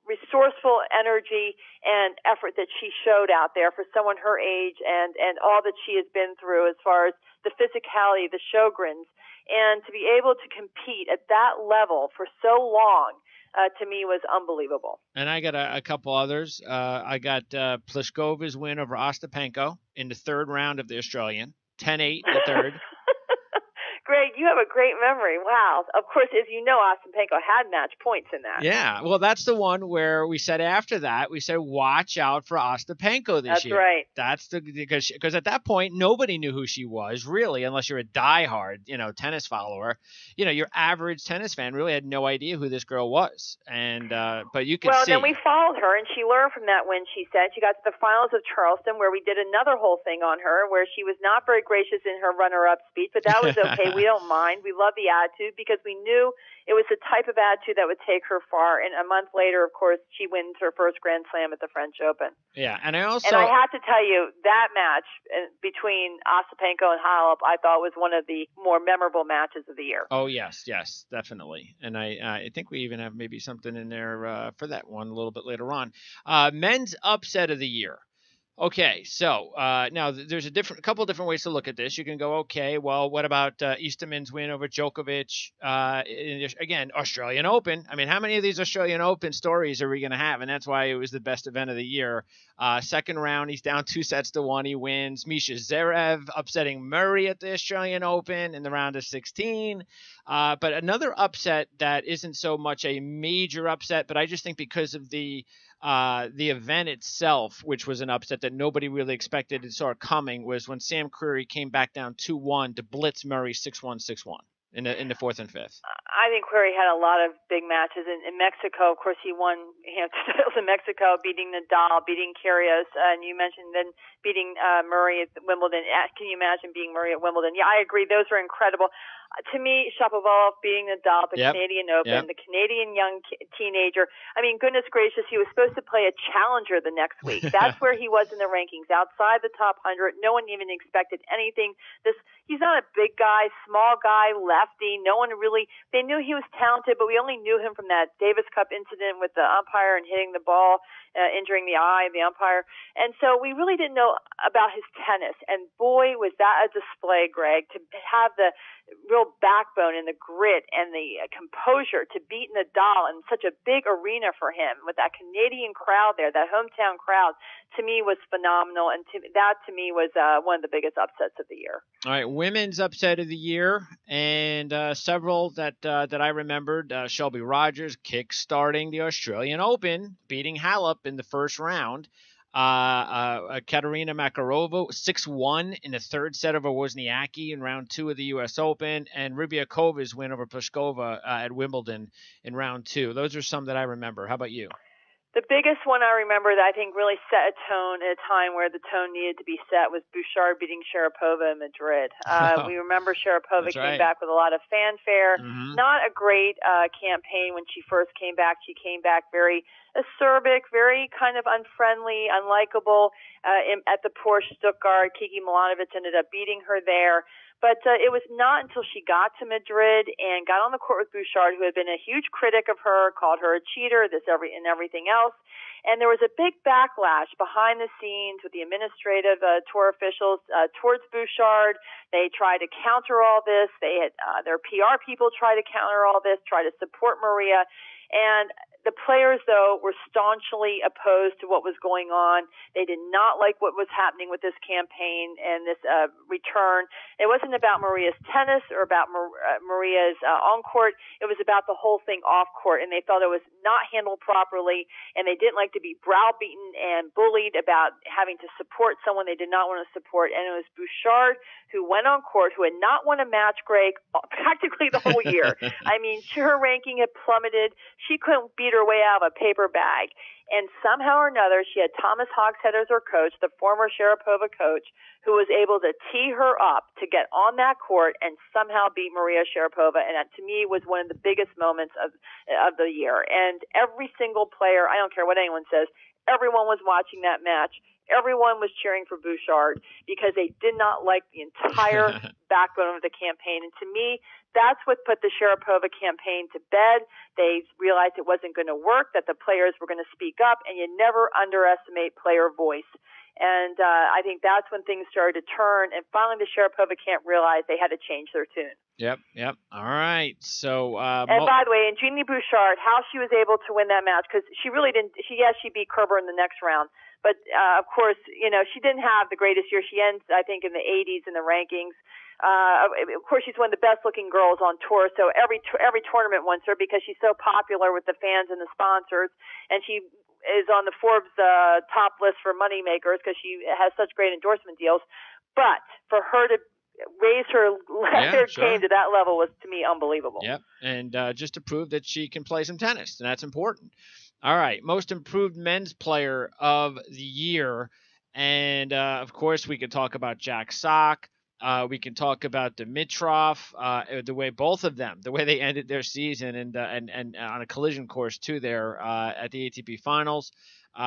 resourceful energy and effort that she showed out there for someone her age, and all that she has been through as far as the physicality, the Sjogren's, and to be able to compete at that level for so long, to me, was unbelievable. And I got a couple others. I got Pliskova's win over Ostapenko in the 3rd round of the Australian, 10-8 the 3rd. Greg, you have a great memory. Wow. Of course, as you know, Ostapenko had match points in that. Yeah. Well, that's the one where we said after that, we said, watch out for Ostapenko this year. That's right. That's because at that point, nobody knew who she was, really, unless you're a diehard, tennis follower. Your average tennis fan really had no idea who this girl was. And, but you could see. Well, then we followed her, and she learned from that win, she said. She got to the finals of Charleston, where we did another whole thing on her, where she was not very gracious in her runner-up speech, but that was okay. We don't mind. We love the attitude because we knew it was the type of attitude that would take her far. And a month later, of course, she wins her first Grand Slam at the French Open. Yeah, and I have to tell you, that match between Ostapenko and Halep, I thought was one of the more memorable matches of the year. Oh, yes, definitely. And I think we even have maybe something in there for that one a little bit later on. Men's upset of the year. Okay, so now there's a couple different ways to look at this. You can go, okay, well, what about Easterman's win over Djokovic? Again, Australian Open. I mean, how many of these Australian Open stories are we going to have? And that's why it was the best event of the year. Second round, he's down 2-1. He wins. Misha Zverev upsetting Murray at the Australian Open in the round of 16. But another upset that isn't so much a major upset, but I just think because of the event itself, which was an upset that nobody really expected and saw coming, was when Sam Querrey came back down 2-1 to blitz Murray 6-1, 6-1 in the fourth and fifth. I think Querrey had a lot of big matches in Mexico. Of course, he won titles in Mexico, beating Nadal, beating Kyrgios, and you mentioned then beating Murray at Wimbledon. Can you imagine beating Murray at Wimbledon? Yeah, I agree. Those were incredible. To me, Shapovalov beating Nadal, the Canadian Open, the Canadian young teenager. I mean, goodness gracious, he was supposed to play a challenger the next week. That's where he was in the rankings, outside the top 100. No one even expected anything. He's not a big guy, small guy, lefty. No one really, they knew he was talented, but we only knew him from that Davis Cup incident with the umpire and hitting the ball, injuring the eye of the umpire. And so we really didn't know about his tennis. And boy, was that a display, Greg, to have the real backbone and the grit and the composure to beat Nadal in such a big arena for him with that Canadian crowd there, that hometown crowd, to me was phenomenal. And that to me was one of the biggest upsets of the year. All right, women's upset of the year, and several that I remembered. Shelby Rogers kick-starting the Australian Open, beating Halep in the first round. Katerina Makarova 6-1 in the third set over Wozniacki in round 2 of the U.S. Open, and Rybyakova's win over Pliskova at Wimbledon in round 2. Those are some that I remember. How about you? The biggest one I remember that I think really set a tone at a time where the tone needed to be set was Bouchard beating Sharapova in Madrid. We remember Sharapova came back with a lot of fanfare. Mm-hmm. Not a great campaign when she first came back. She came back very acerbic, very kind of unfriendly, unlikable at the Porsche Stuttgart. Kiki Milanovic ended up beating her there. But it was not until she got to Madrid and got on the court with Bouchard, who had been a huge critic of her, called her a cheater, and everything else. And there was a big backlash behind the scenes with the administrative tour officials towards Bouchard. They tried to counter all this. They had their PR people try to counter all this, try to support Maria. And the players, though, were staunchly opposed to what was going on. They did not like what was happening with this campaign and this return. It wasn't about Maria's tennis or about Maria's on-court. It was about the whole thing off-court, and they felt it was not handled properly, and they didn't like to be browbeaten and bullied about having to support someone they did not want to support. And it was Bouchard who went on court, who had not won a match, Greg, practically the whole year. I mean, her ranking had plummeted. She couldn't beat her way out of a paper bag. And somehow or another, she had Thomas Hogshead as her coach, the former Sharapova coach, who was able to tee her up to get on that court and somehow beat Maria Sharapova. And that, to me, was one of the biggest moments of the year. And every single player, I don't care what anyone says, everyone was watching that match. Everyone was cheering for Bouchard because they did not like the entire backbone of the campaign. And to me, that's what put the Sharapova campaign to bed. They realized it wasn't going to work, that the players were going to speak up, and you never underestimate player voice. And I think that's when things started to turn. And finally, the Sharapova camp realized they had to change their tune. Yep. All right. So, and by the way, and Genie Bouchard, how she was able to win that match, because she really didn't. She beat Kerber in the next round, But, of course, she didn't have the greatest year. She ends, I think, in the 80s in the rankings. Of course, she's one of the best-looking girls on tour, so every tournament wants her because she's so popular with the fans and the sponsors, and she is on the Forbes top list for money makers because she has such great endorsement deals. But for her to raise her game to that level was, to me, unbelievable. Yep, and just to prove that she can play some tennis, and that's important. All right, most improved men's player of the year, and of course we could talk about Jack Sock. We can talk about Dimitrov, the way both of them, the way they ended their season, and on a collision course too there at the ATP Finals.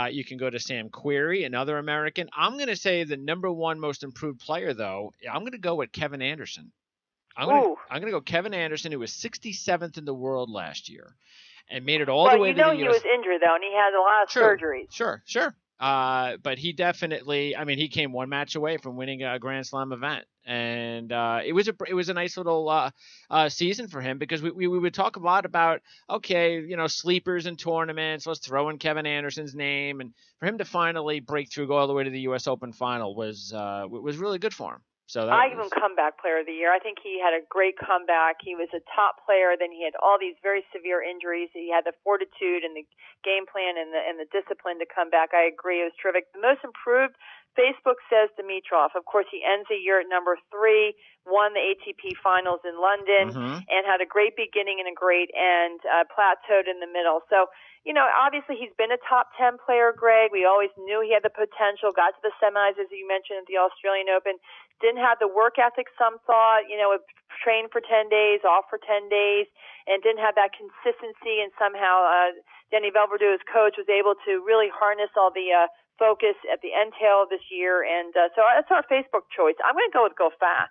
You can go to Sam Querrey, another American. I'm going to say the number one most improved player, though. I'm going to go with Kevin Anderson. I'm going to go Kevin Anderson, who was 67th in the world last year, and made it all the way to the US. He was injured though, and he had a lot of surgeries. Sure. But he definitely, he came one match away from winning a Grand Slam event, and it was a nice little season for him because we would talk a lot about sleepers in tournaments. Let's throw in Kevin Anderson's name, and for him to finally break through, go all the way to the U.S. Open final was really good for him. So I give him comeback player of the year. I think he had a great comeback. He was a top player. Then he had all these very severe injuries. He had the fortitude and the game plan and the discipline to come back. I agree. It was terrific. The most improved, Facebook says Dimitrov. Of course, he ends the year at number 3, won the ATP Finals in London, and had a great beginning and a great end, plateaued in the middle. So, obviously he's been a top 10 player, Greg. We always knew he had the potential, got to the semis, as you mentioned, at the Australian Open. Didn't have the work ethic some thought, trained for 10 days, off for 10 days, and didn't have that consistency. And somehow Danny Velverdu, his coach, was able to really harness all the focus at the end tail of this year. And so that's our Facebook choice. I'm going to go with Goffin.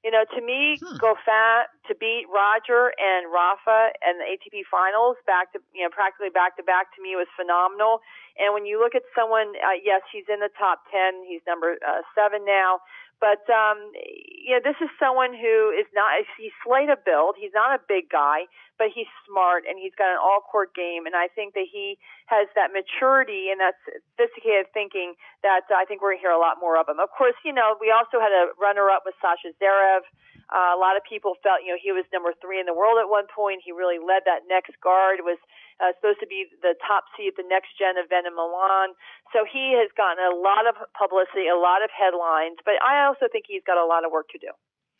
To me, Goffin to beat Roger and Rafa and the ATP Finals practically back to back, to me was phenomenal. And when you look at someone, yes, he's in the top 10. He's number 7 now. But, this is someone who he's slight of build. He's not a big guy, but he's smart and he's got an all-court game. And I think that he has that maturity and that sophisticated thinking that I think we're going to hear a lot more of him. Of course, we also had a runner-up with Sasha Zverev. A lot of people felt, he was number 3 in the world at one point. He really led that next guard, was supposed to be the top seed at the next gen event in Milan. So he has gotten a lot of publicity, a lot of headlines, but I also think he's got a lot of work to do.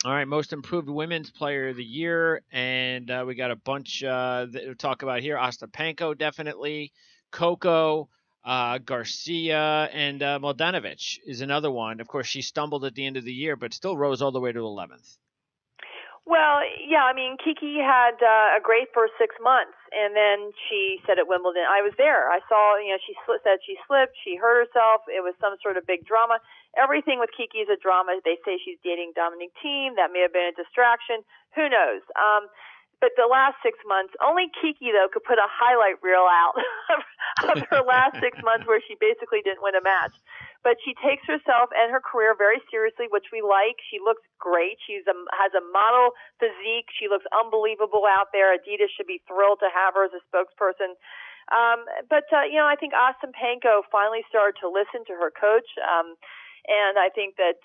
All right, most improved women's player of the year, and we got a bunch that we'll talk about here. Ostapenko, definitely. Coco, Garcia, and Mladenovic is another one. Of course, she stumbled at the end of the year, but still rose all the way to 11th. Well, yeah, Kiki had a great first 6 months, and then she said at Wimbledon, I was there. I saw, she said she slipped, she hurt herself. It was some sort of big drama. Everything with Kiki is a drama. They say she's dating Dominic Thiem. That may have been a distraction. Who knows? But the last 6 months, only Kiki, though, could put a highlight reel out of her last 6 months where she basically didn't win a match. But she takes herself and her career very seriously, which we like. She looks great. She has a model physique. She looks unbelievable out there. Adidas should be thrilled to have her as a spokesperson. But I think Ostapenko finally started to listen to her coach. And I think that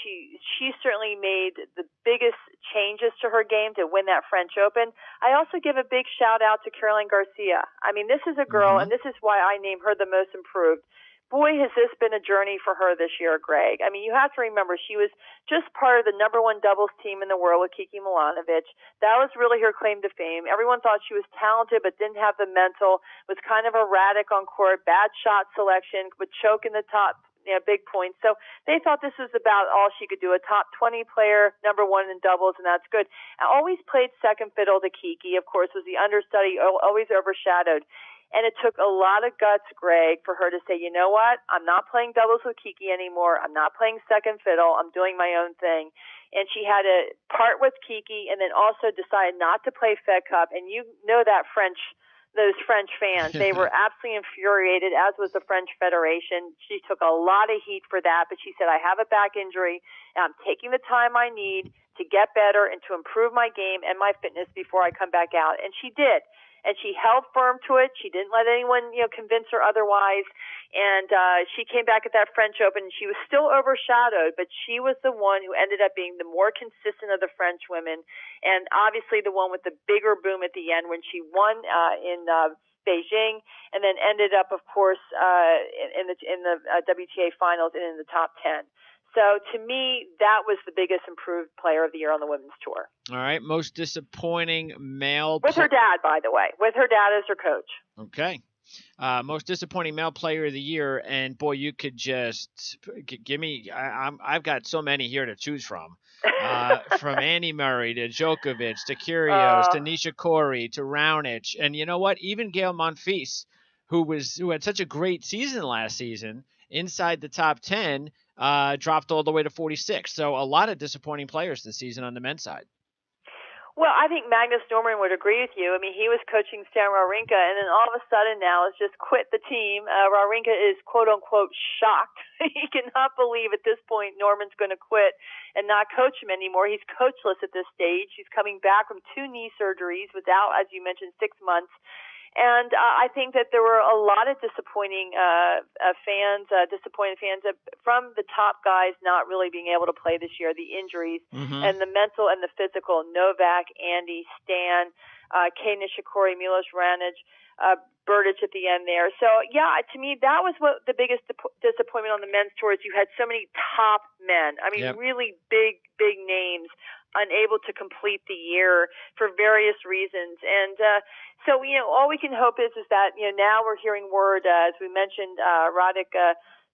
she certainly made the biggest changes to her game to win that French Open. I also give a big shout out to Caroline Garcia. This is a girl, and this is why I name her the most improved. Boy, has this been a journey for her this year, Greg. You have to remember she was just part of the number 1 doubles team in the world with Kiki Mladenovic. That was really her claim to fame. Everyone thought she was talented but didn't have the mental, was kind of erratic on court, bad shot selection, would choke in the top big points. So they thought this was about all she could do, a top 20 player, number 1 in doubles, and that's good. I always played second fiddle to Kiki, of course, was the understudy, always overshadowed. And it took a lot of guts, Greg, for her to say, you know what, I'm not playing doubles with Kiki anymore. I'm not playing second fiddle. I'm doing my own thing. And she had to part with Kiki and then also decide not to play Fed Cup. And you know that those French fans, they were absolutely infuriated, as was the French Federation. She took a lot of heat for that, but she said, I have a back injury, and I'm taking the time I need to get better and to improve my game and my fitness before I come back out. And she did. and she held firm to it. She didn't let anyone, convince her otherwise. And she came back at that French Open. She was still overshadowed, but she was the one who ended up being the more consistent of the French women, and obviously the one with the bigger boom at the end when she won in Beijing, and then ended up, of course, in the WTA finals and in the top 10. So to me, that was the biggest improved player of the year on the women's tour. All right, most disappointing male. With her dad, by the way, with her dad as her coach. Okay. Most disappointing male player of the year, and boy, you could just give me. I've got so many here to choose from. From Andy Murray to Djokovic to Kyrgios to Nishikori to Raonic, and you know what? Even Gael Monfils, who had such a great season last season, inside the top 10, dropped all the way to 46. So a lot of disappointing players this season on the men's side. Well, I think Magnus Norman would agree with you. I mean, he was coaching Stan Wawrinka, and then all of a sudden now has just quit the team. Wawrinka is quote-unquote shocked. He cannot believe at this point Norman's going to quit and not coach him anymore. He's coachless at this stage. He's coming back from 2 knee surgeries, was out, as you mentioned, 6 months. And I think that there were a lot of disappointed fans from the top guys not really being able to play this year, the injuries, and the mental and the physical. Novak, Andy, Stan, Kei Nishikori, Milos Raonic, Berdych at the end there. So, yeah, to me, that was what the biggest disappointment on the men's tour is. You had so many top men. I mean, really big names unable to complete the year for various reasons. And so, all we can hope is that, now we're hearing word, as we mentioned, Radek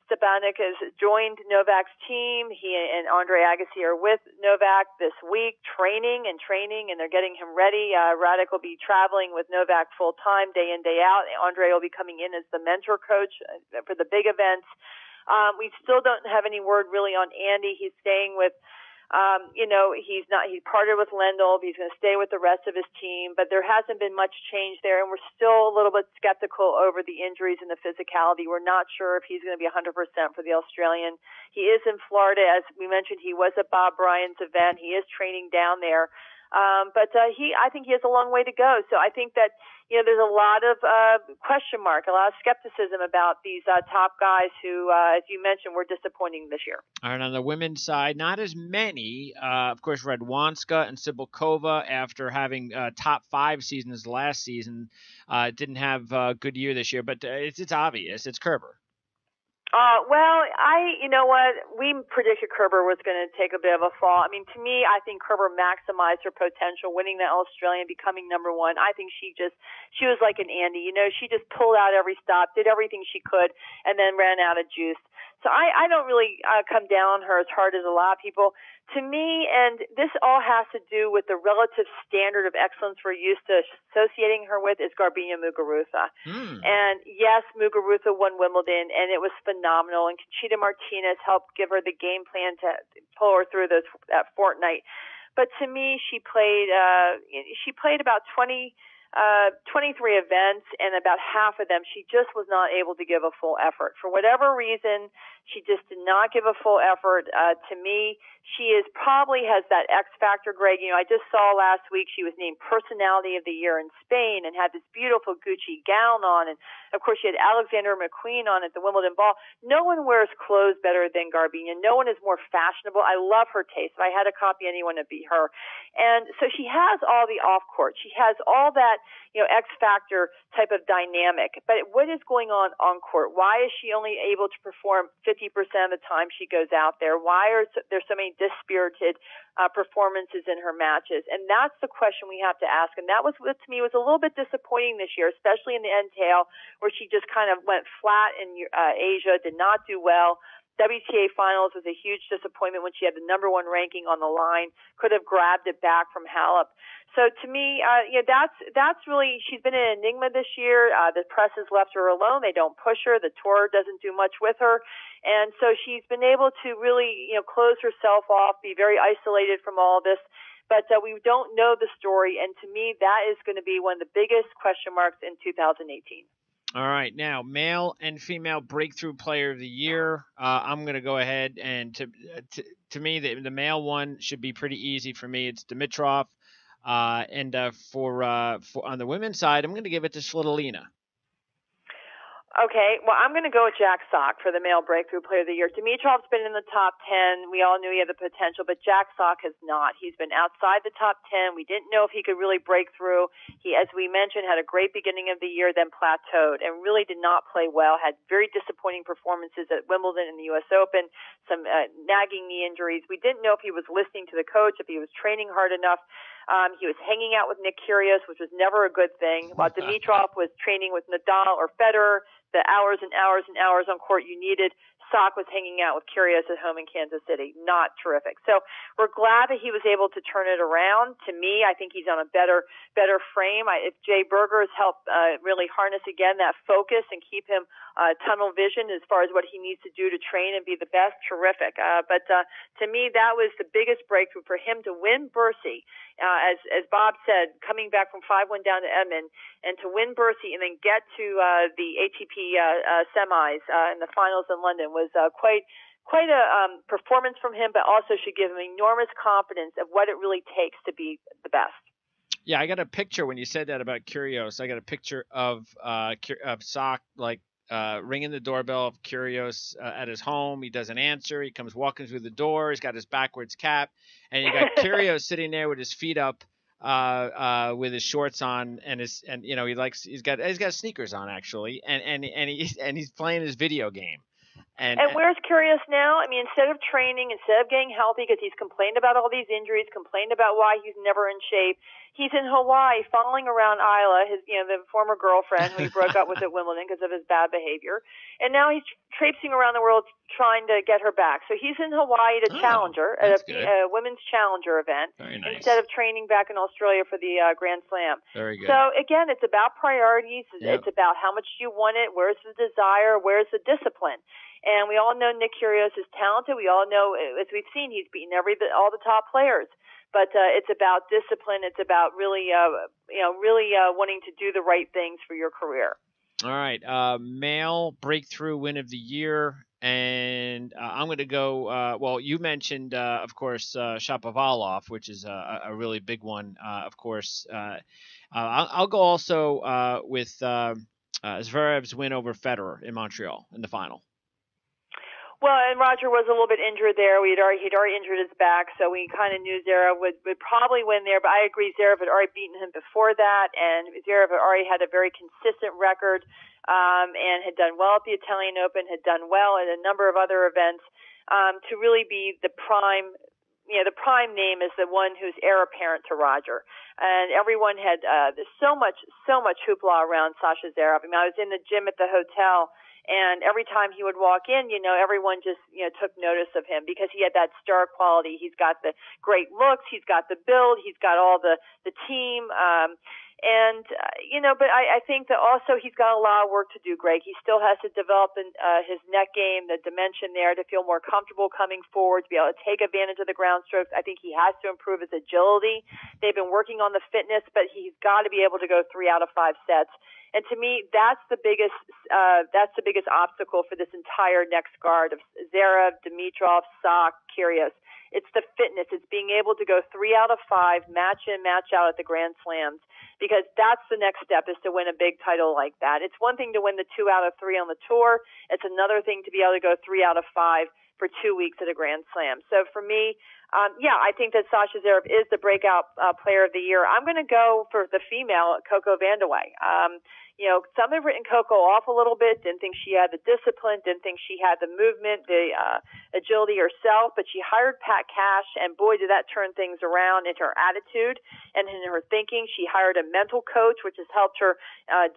Stepanek has joined Novak's team. He and Andre Agassi are with Novak this week, training, and they're getting him ready. Radek will be traveling with Novak full-time, day in, day out. Andre will be coming in as the mentor coach for the big events. We still don't have any word really on Andy. He's staying with he's parted with Lendl. He's going to stay with the rest of his team, but there hasn't been much change there, and we're still a little bit skeptical over the injuries and the physicality. We're not sure if he's going to be 100% for the Australian. He is in Florida, as we mentioned. He was at Bob Bryan's event. He is training down there. But I think he has a long way to go. So I think that, there's a lot of question mark, a lot of skepticism about these top guys who, as you mentioned, were disappointing this year. All right, on the women's side, not as many. Of course, Radwanska and Cibulkova, after having top 5 seasons last season, didn't have a good year this year. But it's obvious. It's Kerber. You know what? We predicted Kerber was going to take a bit of a fall. I mean, to me, I think Kerber maximized her potential, winning the Australian, becoming number 1. I think she was like an Andy. She just pulled out every stop, did everything she could, and then ran out of juice. So I don't really come down on her as hard as a lot of people. To me, and this all has to do with the relative standard of excellence we're used to associating her with, is Garbiñe Muguruza. And yes, Muguruza won Wimbledon, and it was phenomenal. And Conchita Martinez helped give her the game plan to pull her through that fortnight. But to me, she played about 23 events, and about half of them she just was not able to give a full effort. For whatever reason, she just did not give a full effort. To me, she probably has that X factor, Greg. I just saw last week she was named Personality of the Year in Spain and had this beautiful Gucci gown on. And, of course, she had Alexander McQueen on at the Wimbledon ball. No one wears clothes better than Garbiñe. No one is more fashionable. I love her taste. If I had to copy anyone, it'd be her. And so she has all the off-court. She has all that, X factor type of dynamic. But what is going on court? Why is she only able to perform 50% of the time she goes out there? Why are there so many dispirited performances in her matches? And that's the question we have to ask. And that was, to me, was a little bit disappointing this year, especially in the entail, where she just kind of went flat in Asia, did not do well. WTA finals was a huge disappointment when she had the number 1 ranking on the line, could have grabbed it back from Halep. So to me, that's really, she's been an enigma this year. The press has left her alone. They don't push her. The tour doesn't do much with her. And so she's been able to really, close herself off, be very isolated from all this. But we don't know the story. And to me, that is going to be one of the biggest question marks in 2018. All right, now male and female breakthrough player of the year. I'm going to go ahead and to me the male one should be pretty easy for me. It's Dimitrov. And for on the women's side, I'm going to give it to Svitolina. Okay, well, I'm going to go with Jack Sock for the male breakthrough player of the year. Dimitrov's been in the top 10. We all knew he had the potential, but Jack Sock has not. He's been outside the top 10. We didn't know if he could really break through. He, as we mentioned, had a great beginning of the year, then plateaued and really did not play well, had very disappointing performances at Wimbledon and the U.S. Open, some nagging knee injuries. We didn't know if he was listening to the coach, if he was training hard enough. He was hanging out with Nick Kyrgios, which was never a good thing, while Dimitrov was training with Nadal or Federer, the hours and hours and hours on court you needed. Sock was hanging out with Kyrgios at home in Kansas City. Not terrific. So we're glad that he was able to turn it around. To me, I think he's on a better frame. If Jay Berger has helped really harness again that focus and keep him tunnel vision as far as what he needs to do to train and be the best, terrific. But to me, that was the biggest breakthrough for him to win Bercy. As Bob said, coming back from 5-1 down to Edmund, and to win Bercy and then get to the ATP semis in the finals in London was quite a performance from him, but also should give him enormous confidence of what it really takes to be the best. Yeah, I got a picture when you said that about Kyrgios. I got a picture of Sock ringing the doorbell of Kyrgios at his home. He doesn't answer. He comes walking through the door. He's got his backwards cap, and you got Kyrgios sitting there with his feet up, with his shorts on, and he's got sneakers on actually, and he's playing his video game. And where's Kyrgios now? I mean, instead of training, instead of getting healthy, because he's complained about all these injuries, complained about why he's never in shape, he's in Hawaii following around Isla, the former girlfriend who he broke up with at Wimbledon because of his bad behavior, and now he's traipsing around the world trying to get her back. So he's in Hawaii at a challenger, at a women's challenger event, nice. Instead of training back in Australia for the Grand Slam. Very good. So again, it's about priorities. Yep. It's about how much you want it, where's the desire, where's the discipline. And we all know Nick Kyrgios is talented. We all know, as we've seen, he's beaten all the top players. But it's about discipline. It's about really wanting to do the right things for your career. All right, male breakthrough win of the year, and I'm going to go. Well, you mentioned, of course, Shapovalov, which is a really big one. Of course, I'll go also with Zverev's win over Federer in Montreal in the final. Well, and Roger was a little bit injured there. He'd already injured his back, so we kind of knew Zverev would probably win there. But I agree, Zverev had already beaten him before that, and Zverev had already had a very consistent record and had done well at the Italian Open, had done well at a number of other events to really be the prime. The prime name is the one who's heir apparent to Roger, and everyone had so much hoopla around Sasha Zverev. I mean, I was in the gym at the hotel. And every time he would walk in, everyone just, took notice of him because he had that star quality. He's got the great looks. He's got the build. He's got all the team. But I think that also he's got a lot of work to do, Greg. He still has to develop his net game, the dimension there to feel more comfortable coming forward, to be able to take advantage of the ground strokes. I think he has to improve his agility. They've been working on the fitness, but he's got to be able to go 3 out of 5 sets. And to me, that's the biggest obstacle for this entire next guard of Zverev, Dimitrov, Sock, Kyrgios. It's the fitness. It's being able to go 3 out of 5, match in, match out at the Grand Slams, because that's the next step, is to win a big title like that. It's one thing to win the 2 out of 3 on the tour. It's another thing to be able to go 3 out of 5 for 2 weeks at a Grand Slam. So for me, I think that Sasha Zverev is the breakout player of the year. I'm going to go for the female, Coco Vandeweghe. Some have written Coco off a little bit, didn't think she had the discipline, didn't think she had the movement, the agility herself, but she hired Pat Cash, and boy, did that turn things around in her attitude and in her thinking. She hired a mental coach, which has helped her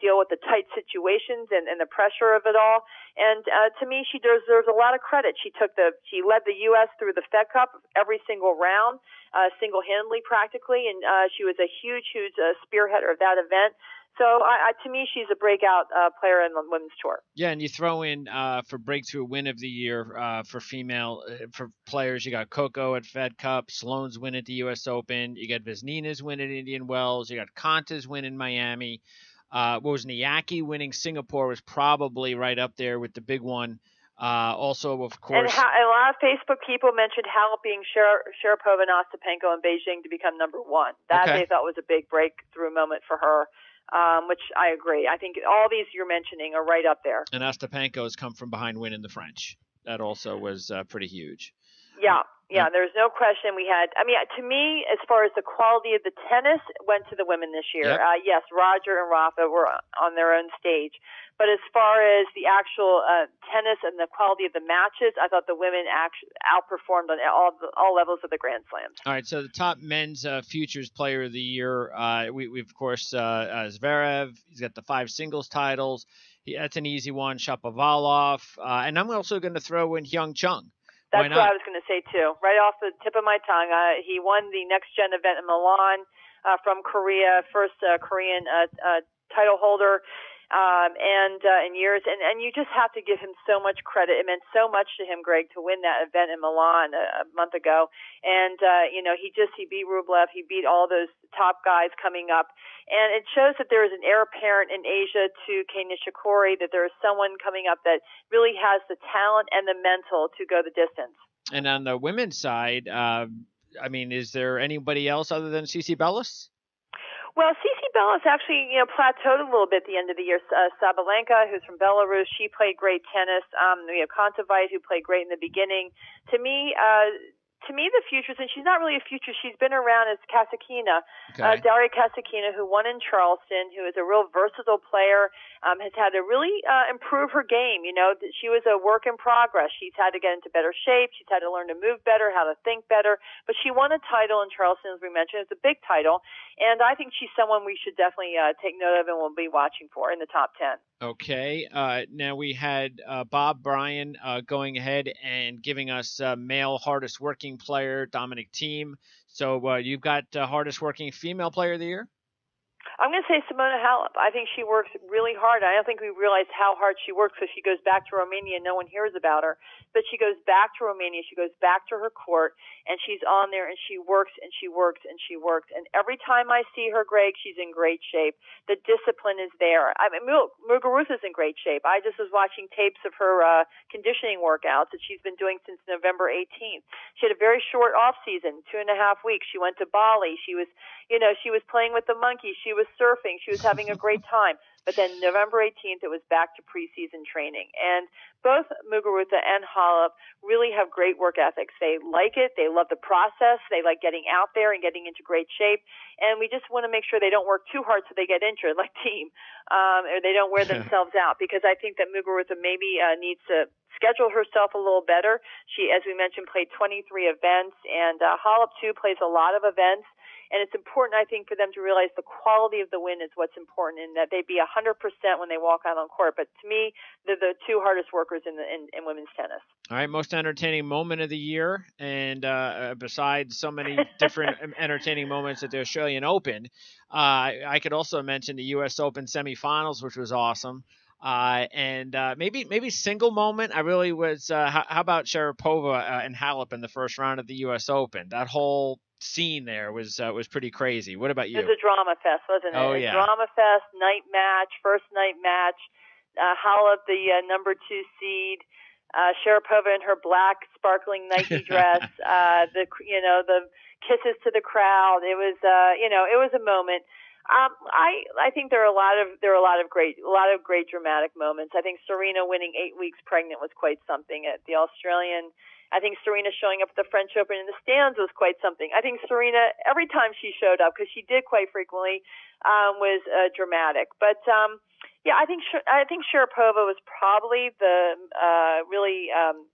deal with the tight situations and the pressure of it all. And to me, she deserves a lot of credit. She led the U.S. through the Fed Cup every single round, single-handedly practically, and she was a huge spearheader of that event. So to me, she's a breakout player in the women's tour. Yeah, and you throw in for breakthrough win of the year for female for players, you got Coco at Fed Cup, Sloane's win at the U.S. Open, you got Vesnina's win at Indian Wells, you got Konta's win in Miami. Wozniacki winning Singapore was probably right up there with the big one Also, of course. And a lot of Facebook people mentioned Halep being Sharapova and Ostapenko in Beijing to become number one. That they thought was a big breakthrough moment for her, which I agree. I think all these you're mentioning are right up there. And Ostapenko has come from behind winning the French. That also was pretty huge. Yeah, there's no question. To me, as far as the quality of the tennis, went to the women this year. Yep. Yes, Roger and Rafa were on their own stage. But as far as the actual tennis and the quality of the matches, I thought the women outperformed on all levels of the Grand Slams. All right, so the top men's futures player of the year, we've of course, Zverev. He's got the 5 singles titles. That's an easy one. Shapovalov. And I'm also going to throw in Hyun Chung. That's what I was going to say, too. Right off the tip of my tongue, he won the next-gen event in Milan from Korea, first Korean title holder in years. And you just have to give him so much credit. It meant so much to him, Greg, to win that event in Milan a month ago. And, he beat Rublev. He beat all those top guys coming up. And it shows that there is an heir apparent in Asia to Kei Nishikori, that there is someone coming up that really has the talent and the mental to go the distance. And on the women's side, is there anybody else other than Cici Bellis? Well, Cici Bellis actually, plateaued a little bit at the end of the year. Sabalenka, who's from Belarus, she played great tennis. We have Kontaveit, who played great in the beginning. To me, the futures, and she's not really a future, she's been around as Kasatkina, Daria Kasatkina, who won in Charleston, who is a real versatile player, has had to really improve her game. She was a work in progress. She's had to get into better shape. She's had to learn to move better, how to think better. But she won a title in Charleston, as we mentioned. It's a big title. And I think she's someone we should definitely take note of and we'll be watching for in the top 10. Okay. Now we had Bob Bryan going ahead and giving us male hardest working player, Dominic Thiem. So you've got hardest working female player of the year? I'm going to say Simona Halep. I think she works really hard. I don't think we realize how hard she works because she goes back to Romania and no one hears about her. But she goes back to Romania, she goes back to her court, and she's on there and she works and she works and she works. And every time I see her, Greg, she's in great shape. The discipline is there. Muguruza's in great shape. I just was watching tapes of her conditioning workouts that she's been doing since November 18th. She had a very short off season, 2.5 weeks. She went to Bali. She was playing with the monkeys. She was surfing. She was having a great time. But then November 18th, it was back to preseason training. And both Muguruza and Halep really have great work ethics. They like it. They love the process. They like getting out there and getting into great shape. And we just want to make sure they don't work too hard so they get injured, like Thiem, or they don't wear themselves out. Because I think that Muguruza maybe needs to schedule herself a little better. She, as we mentioned, played 23 events, and Halep, too, plays a lot of events. And it's important, I think, for them to realize the quality of the win is what's important, and that they be 100% when they walk out on court. But to me, they're the two hardest workers in women's tennis. All right, most entertaining moment of the year, and besides so many different entertaining moments at the Australian Open, I could also mention the U.S. Open semifinals, which was awesome. And maybe single moment. I really was. How about Sharapova and Halep in the first round of the U.S. Open? That whole scene there was pretty crazy. What about you? It was a drama fest, wasn't it? Oh, yeah. Drama fest, first night match. Halep, the number 2 seed. Sharapova in her black sparkling Nike dress. The kisses to the crowd. It was it was a moment. I think there are a lot of great dramatic moments. I think Serena winning 8 weeks pregnant was quite something at the Australian. I think Serena showing up at the French Open in the stands was quite something. I think Serena, every time she showed up, because she did quite frequently, was dramatic. But I think Sharapova was probably the really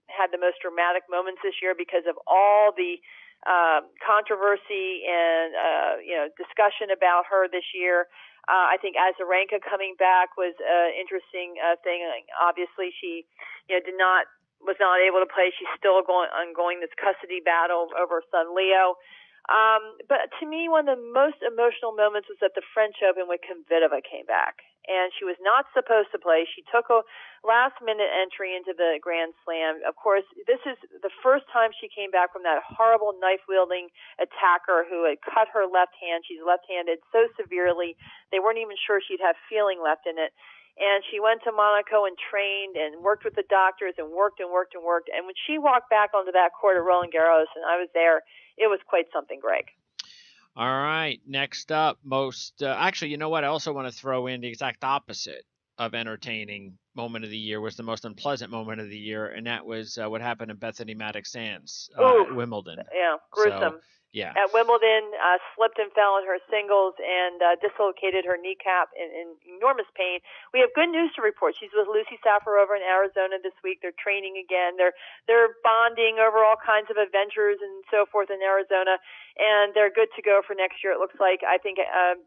had the most dramatic moments this year because of all the controversy and discussion about her this year. I think Azarenka coming back was an interesting thing. Obviously, she was not able to play. She's still ongoing this custody battle over her son Leo. But to me, one of the most emotional moments was at the French Open when Kvitova came back. And she was not supposed to play. She took a last-minute entry into the Grand Slam. Of course, this is the first time she came back from that horrible knife-wielding attacker who had cut her left hand. She's left-handed so severely, they weren't even sure she'd have feeling left in it. And she went to Monaco and trained and worked with the doctors and worked and worked and worked. And when she walked back onto that court at Roland Garros, and I was there, it was quite something, Greg. All right. Next up, actually, you know what? I also want to throw in the exact opposite of entertaining moment of the year was the most unpleasant moment of the year, and that was what happened to Bethany Maddox-Sands at Wimbledon. Yeah, gruesome. So, yeah. At Wimbledon, slipped and fell in her singles and dislocated her kneecap in enormous pain. We have good news to report. She's with Lucy Safarova in Arizona this week. They're training again. They're bonding over all kinds of adventures and so forth in Arizona, and they're good to go for next year. It looks like. I think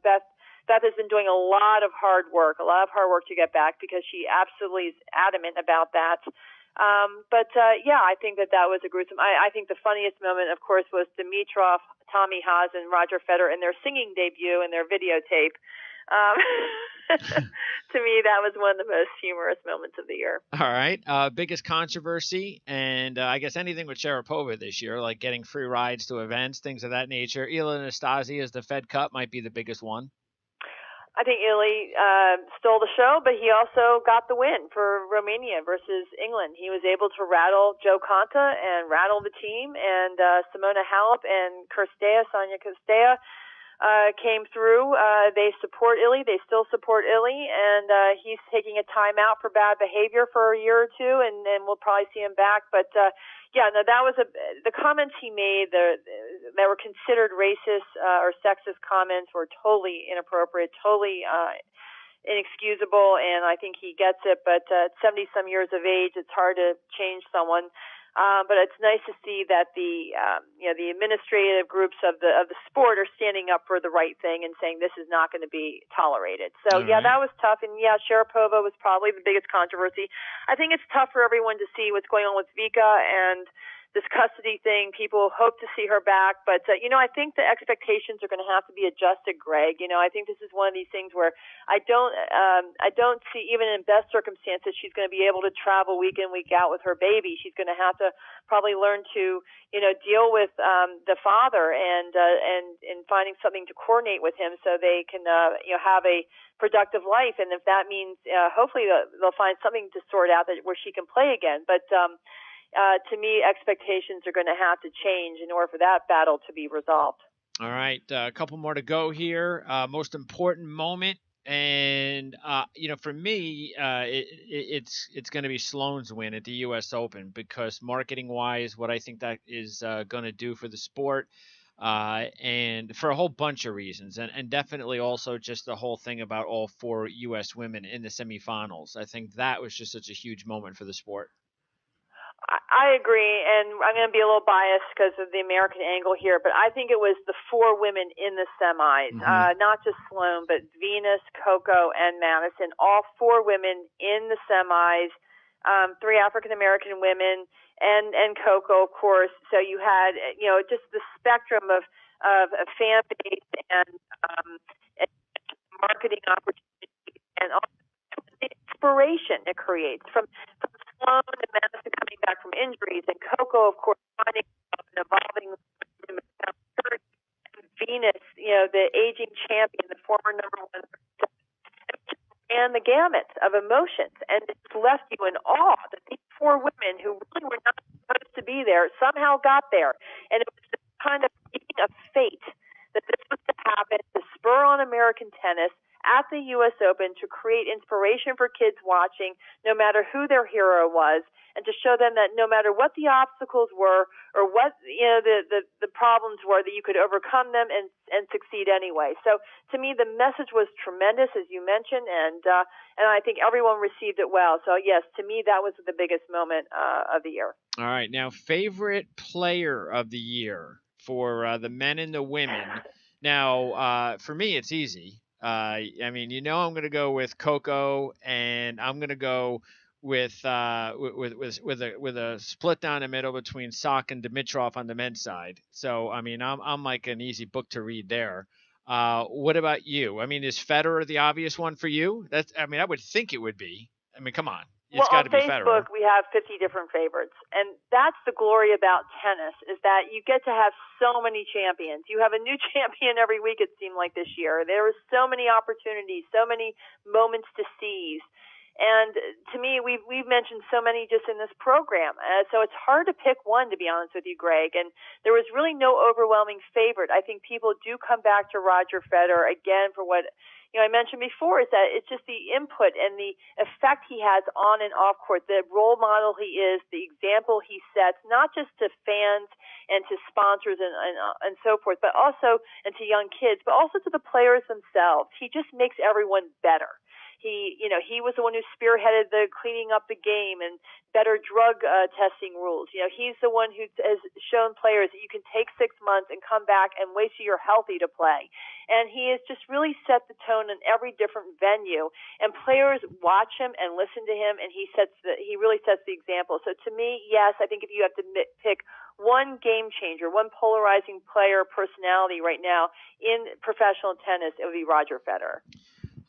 Beth has been doing a lot of hard work to get back because she absolutely is adamant about that. I think that was a gruesome. I think the funniest moment, of course, was Dimitrov, Tommy Haas, and Roger Federer in their singing debut and their videotape. To me, that was one of the most humorous moments of the year. All right. Biggest controversy, and I guess anything with Sharapova this year, like getting free rides to events, things of that nature. Ilia Nastase as the Fed Cup might be the biggest one. I think Ili stole the show, but he also got the win for Romania versus England. He was able to rattle Joe Konta and rattle the team, and Simona Halep and Sonia Cirstea came through. They support Ili. They still support Ili, and he's taking a timeout for bad behavior for a year or two, and we'll probably see him back. But that was the comments he made that were considered racist or sexist comments were totally inappropriate, totally inexcusable, and I think he gets it. But at 70-some years of age, it's hard to change someone. But it's nice to see that the administrative groups of the sport are standing up for the right thing and saying this is not going to be tolerated. So that was tough. And Sharapova was probably the biggest controversy. I think it's tough for everyone to see what's going on with Vika and this custody thing. People hope to see her back, but I think the expectations are going to have to be adjusted, Greg. I think this is one of these things where I don't see, even in best circumstances, she's going to be able to travel week in, week out with her baby. She's going to have to probably learn to deal with the father and finding something to coordinate with him so they can have a productive life. And if that means hopefully they'll find something to sort out where she can play again. But to me, expectations are going to have to change in order for that battle to be resolved. All right, a couple more to go here. Most important moment, and for me, it's going to be Sloane's win at the U.S. Open because marketing-wise, what I think that is going to do for the sport, and for a whole bunch of reasons, and definitely also just the whole thing about all 4 U.S. women in the semifinals. I think that was just such a huge moment for the sport. I agree, and I'm going to be a little biased because of the American angle here, but I think it was the 4 women in the semis, not just Sloane, but Venus, Coco, and Madison, all 4 women in the semis, 3 African-American women, and Coco, of course. So you had, just the spectrum of fan base and marketing opportunities and also the inspiration it creates from Sloane and Madison coming back from injuries, and Coco, of course, finding an evolving and Venus, the aging champion, the former number 1, and the gamut of emotions, and it's left you in awe that these 4 women who really were not supposed to be there somehow got there, and it was this kind of being of fate that this was to happen to spur on American tennis at the U.S. Open, to create inspiration for kids watching, no matter who their hero was, and to show them that no matter what the obstacles were or what the problems were, that you could overcome them and succeed anyway. So to me, the message was tremendous, as you mentioned, and I think everyone received it well. So yes, to me, that was the biggest moment of the year. All right, now favorite player of the year for the men and the women. Now, for me, it's easy. I'm going to go with Coco, and I'm going to go with a split down the middle between Sock and Dimitrov on the men's side. So, I'm like an easy book to read there. What about you? Is Federer the obvious one for you? I would think it would be. Come on. it's got to be Federer. On Facebook, we have 50 different favorites. And that's the glory about tennis, is that you get to have so many champions. You have a new champion every week, it seemed like this year. There were so many opportunities, so many moments to seize. And to me, we've mentioned so many just in this program. So it's hard to pick one, to be honest with you, Greg. And there was really no overwhelming favorite. I think people do come back to Roger Federer again for what I mentioned before, is that it's just the input and the effect he has on and off court, the role model he is, the example he sets, not just to fans and to sponsors and so forth, but also and to young kids, but also to the players themselves. He just makes everyone better. He was the one who spearheaded the cleaning up the game and better drug testing rules. He's the one who has shown players that you can take 6 months and come back and wait till you're healthy to play. And he has just really set the tone in every different venue. And players watch him and listen to him, and he really sets the example. So to me, yes, I think if you have to pick one game changer, one polarizing player personality right now in professional tennis, it would be Roger Federer.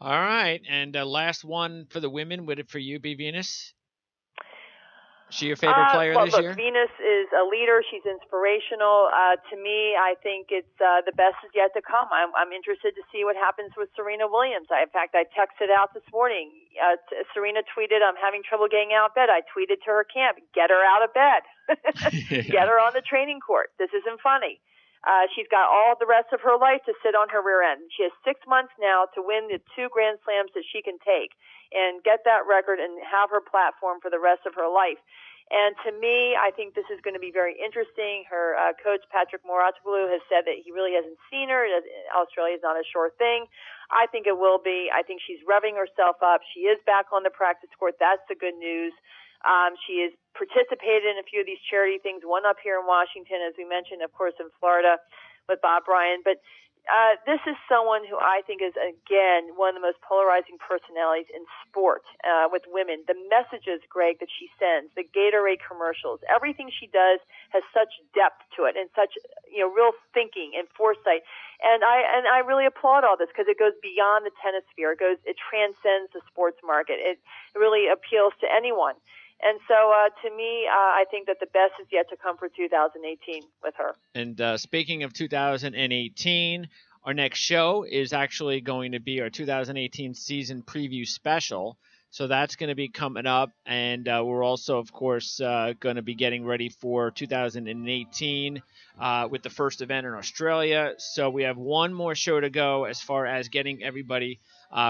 All right, and last one for the women. Would it for you be Venus? Is she your favorite player this year? Venus is a leader. She's inspirational. To me, I think it's the best is yet to come. I'm interested to see what happens with Serena Williams. In fact, I texted out this morning. Serena tweeted, "I'm having trouble getting out of bed." I tweeted to her camp, "Get her out of bed. Get her on the training court. This isn't funny." She's got all the rest of her life to sit on her rear end. She has 6 months now to win the 2 Grand Slams that she can take and get that record and have her platform for the rest of her life. And to me, I think this is going to be very interesting. Her coach, Patrick Mouratoglou, has said that he really hasn't seen her. Australia is not a sure thing. I think it will be. I think she's revving herself up. She is back on the practice court. That's the good news. She has participated in a few of these charity things, one up here in Washington, as we mentioned, of course, in Florida with Bob Bryan. But this is someone who I think is, again, one of the most polarizing personalities in sport with women. The messages, Greg, that she sends, the Gatorade commercials, everything she does has such depth to it and such real thinking and foresight. And I really applaud all this because it goes beyond the tennis sphere. It transcends the sports market. It really appeals to anyone. And so, to me, I think that the best is yet to come for 2018 with her. And speaking of 2018, our next show is actually going to be our 2018 season preview special. So that's going to be coming up. And we're also, of course, going to be getting ready for 2018 with the first event in Australia. So we have one more show to go as far as getting everybody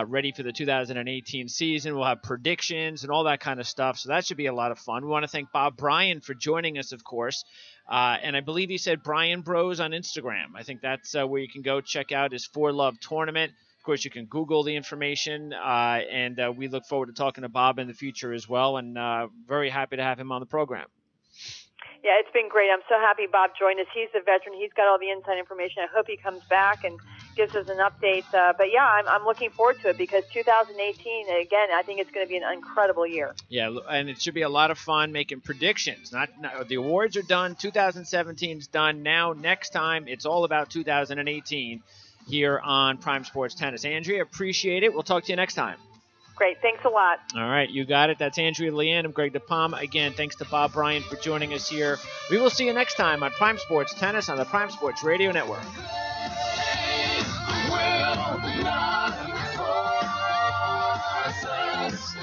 ready for the 2018 season. We'll have predictions and all that kind of stuff. So that should be a lot of fun. We want to thank Bob Bryan for joining us, of course. And I believe he said Bryan Bros on Instagram. I think that's where you can go check out his For Love tournament. Of course, you can Google the information. And we look forward to talking to Bob in the future as well. And very happy to have him on the program. Yeah, it's been great. I'm so happy Bob joined us. He's a veteran. He's got all the inside information. I hope he comes back and gives us an update. But yeah, I'm looking forward to it because 2018, again, I think it's going to be an incredible year. Yeah, and it should be a lot of fun making predictions. Not the awards are done. 2017 is done. Now, next time, it's all about 2018 here on Prime Sports Tennis. Andrea, appreciate it. We'll talk to you next time. Great. Thanks a lot. All right. You got it. That's Andrea Leanne. I'm Greg DePalma. Again, thanks to Bob Bryan for joining us here. We will see you next time on Prime Sports Tennis on the Prime Sports Radio Network. Will not force us.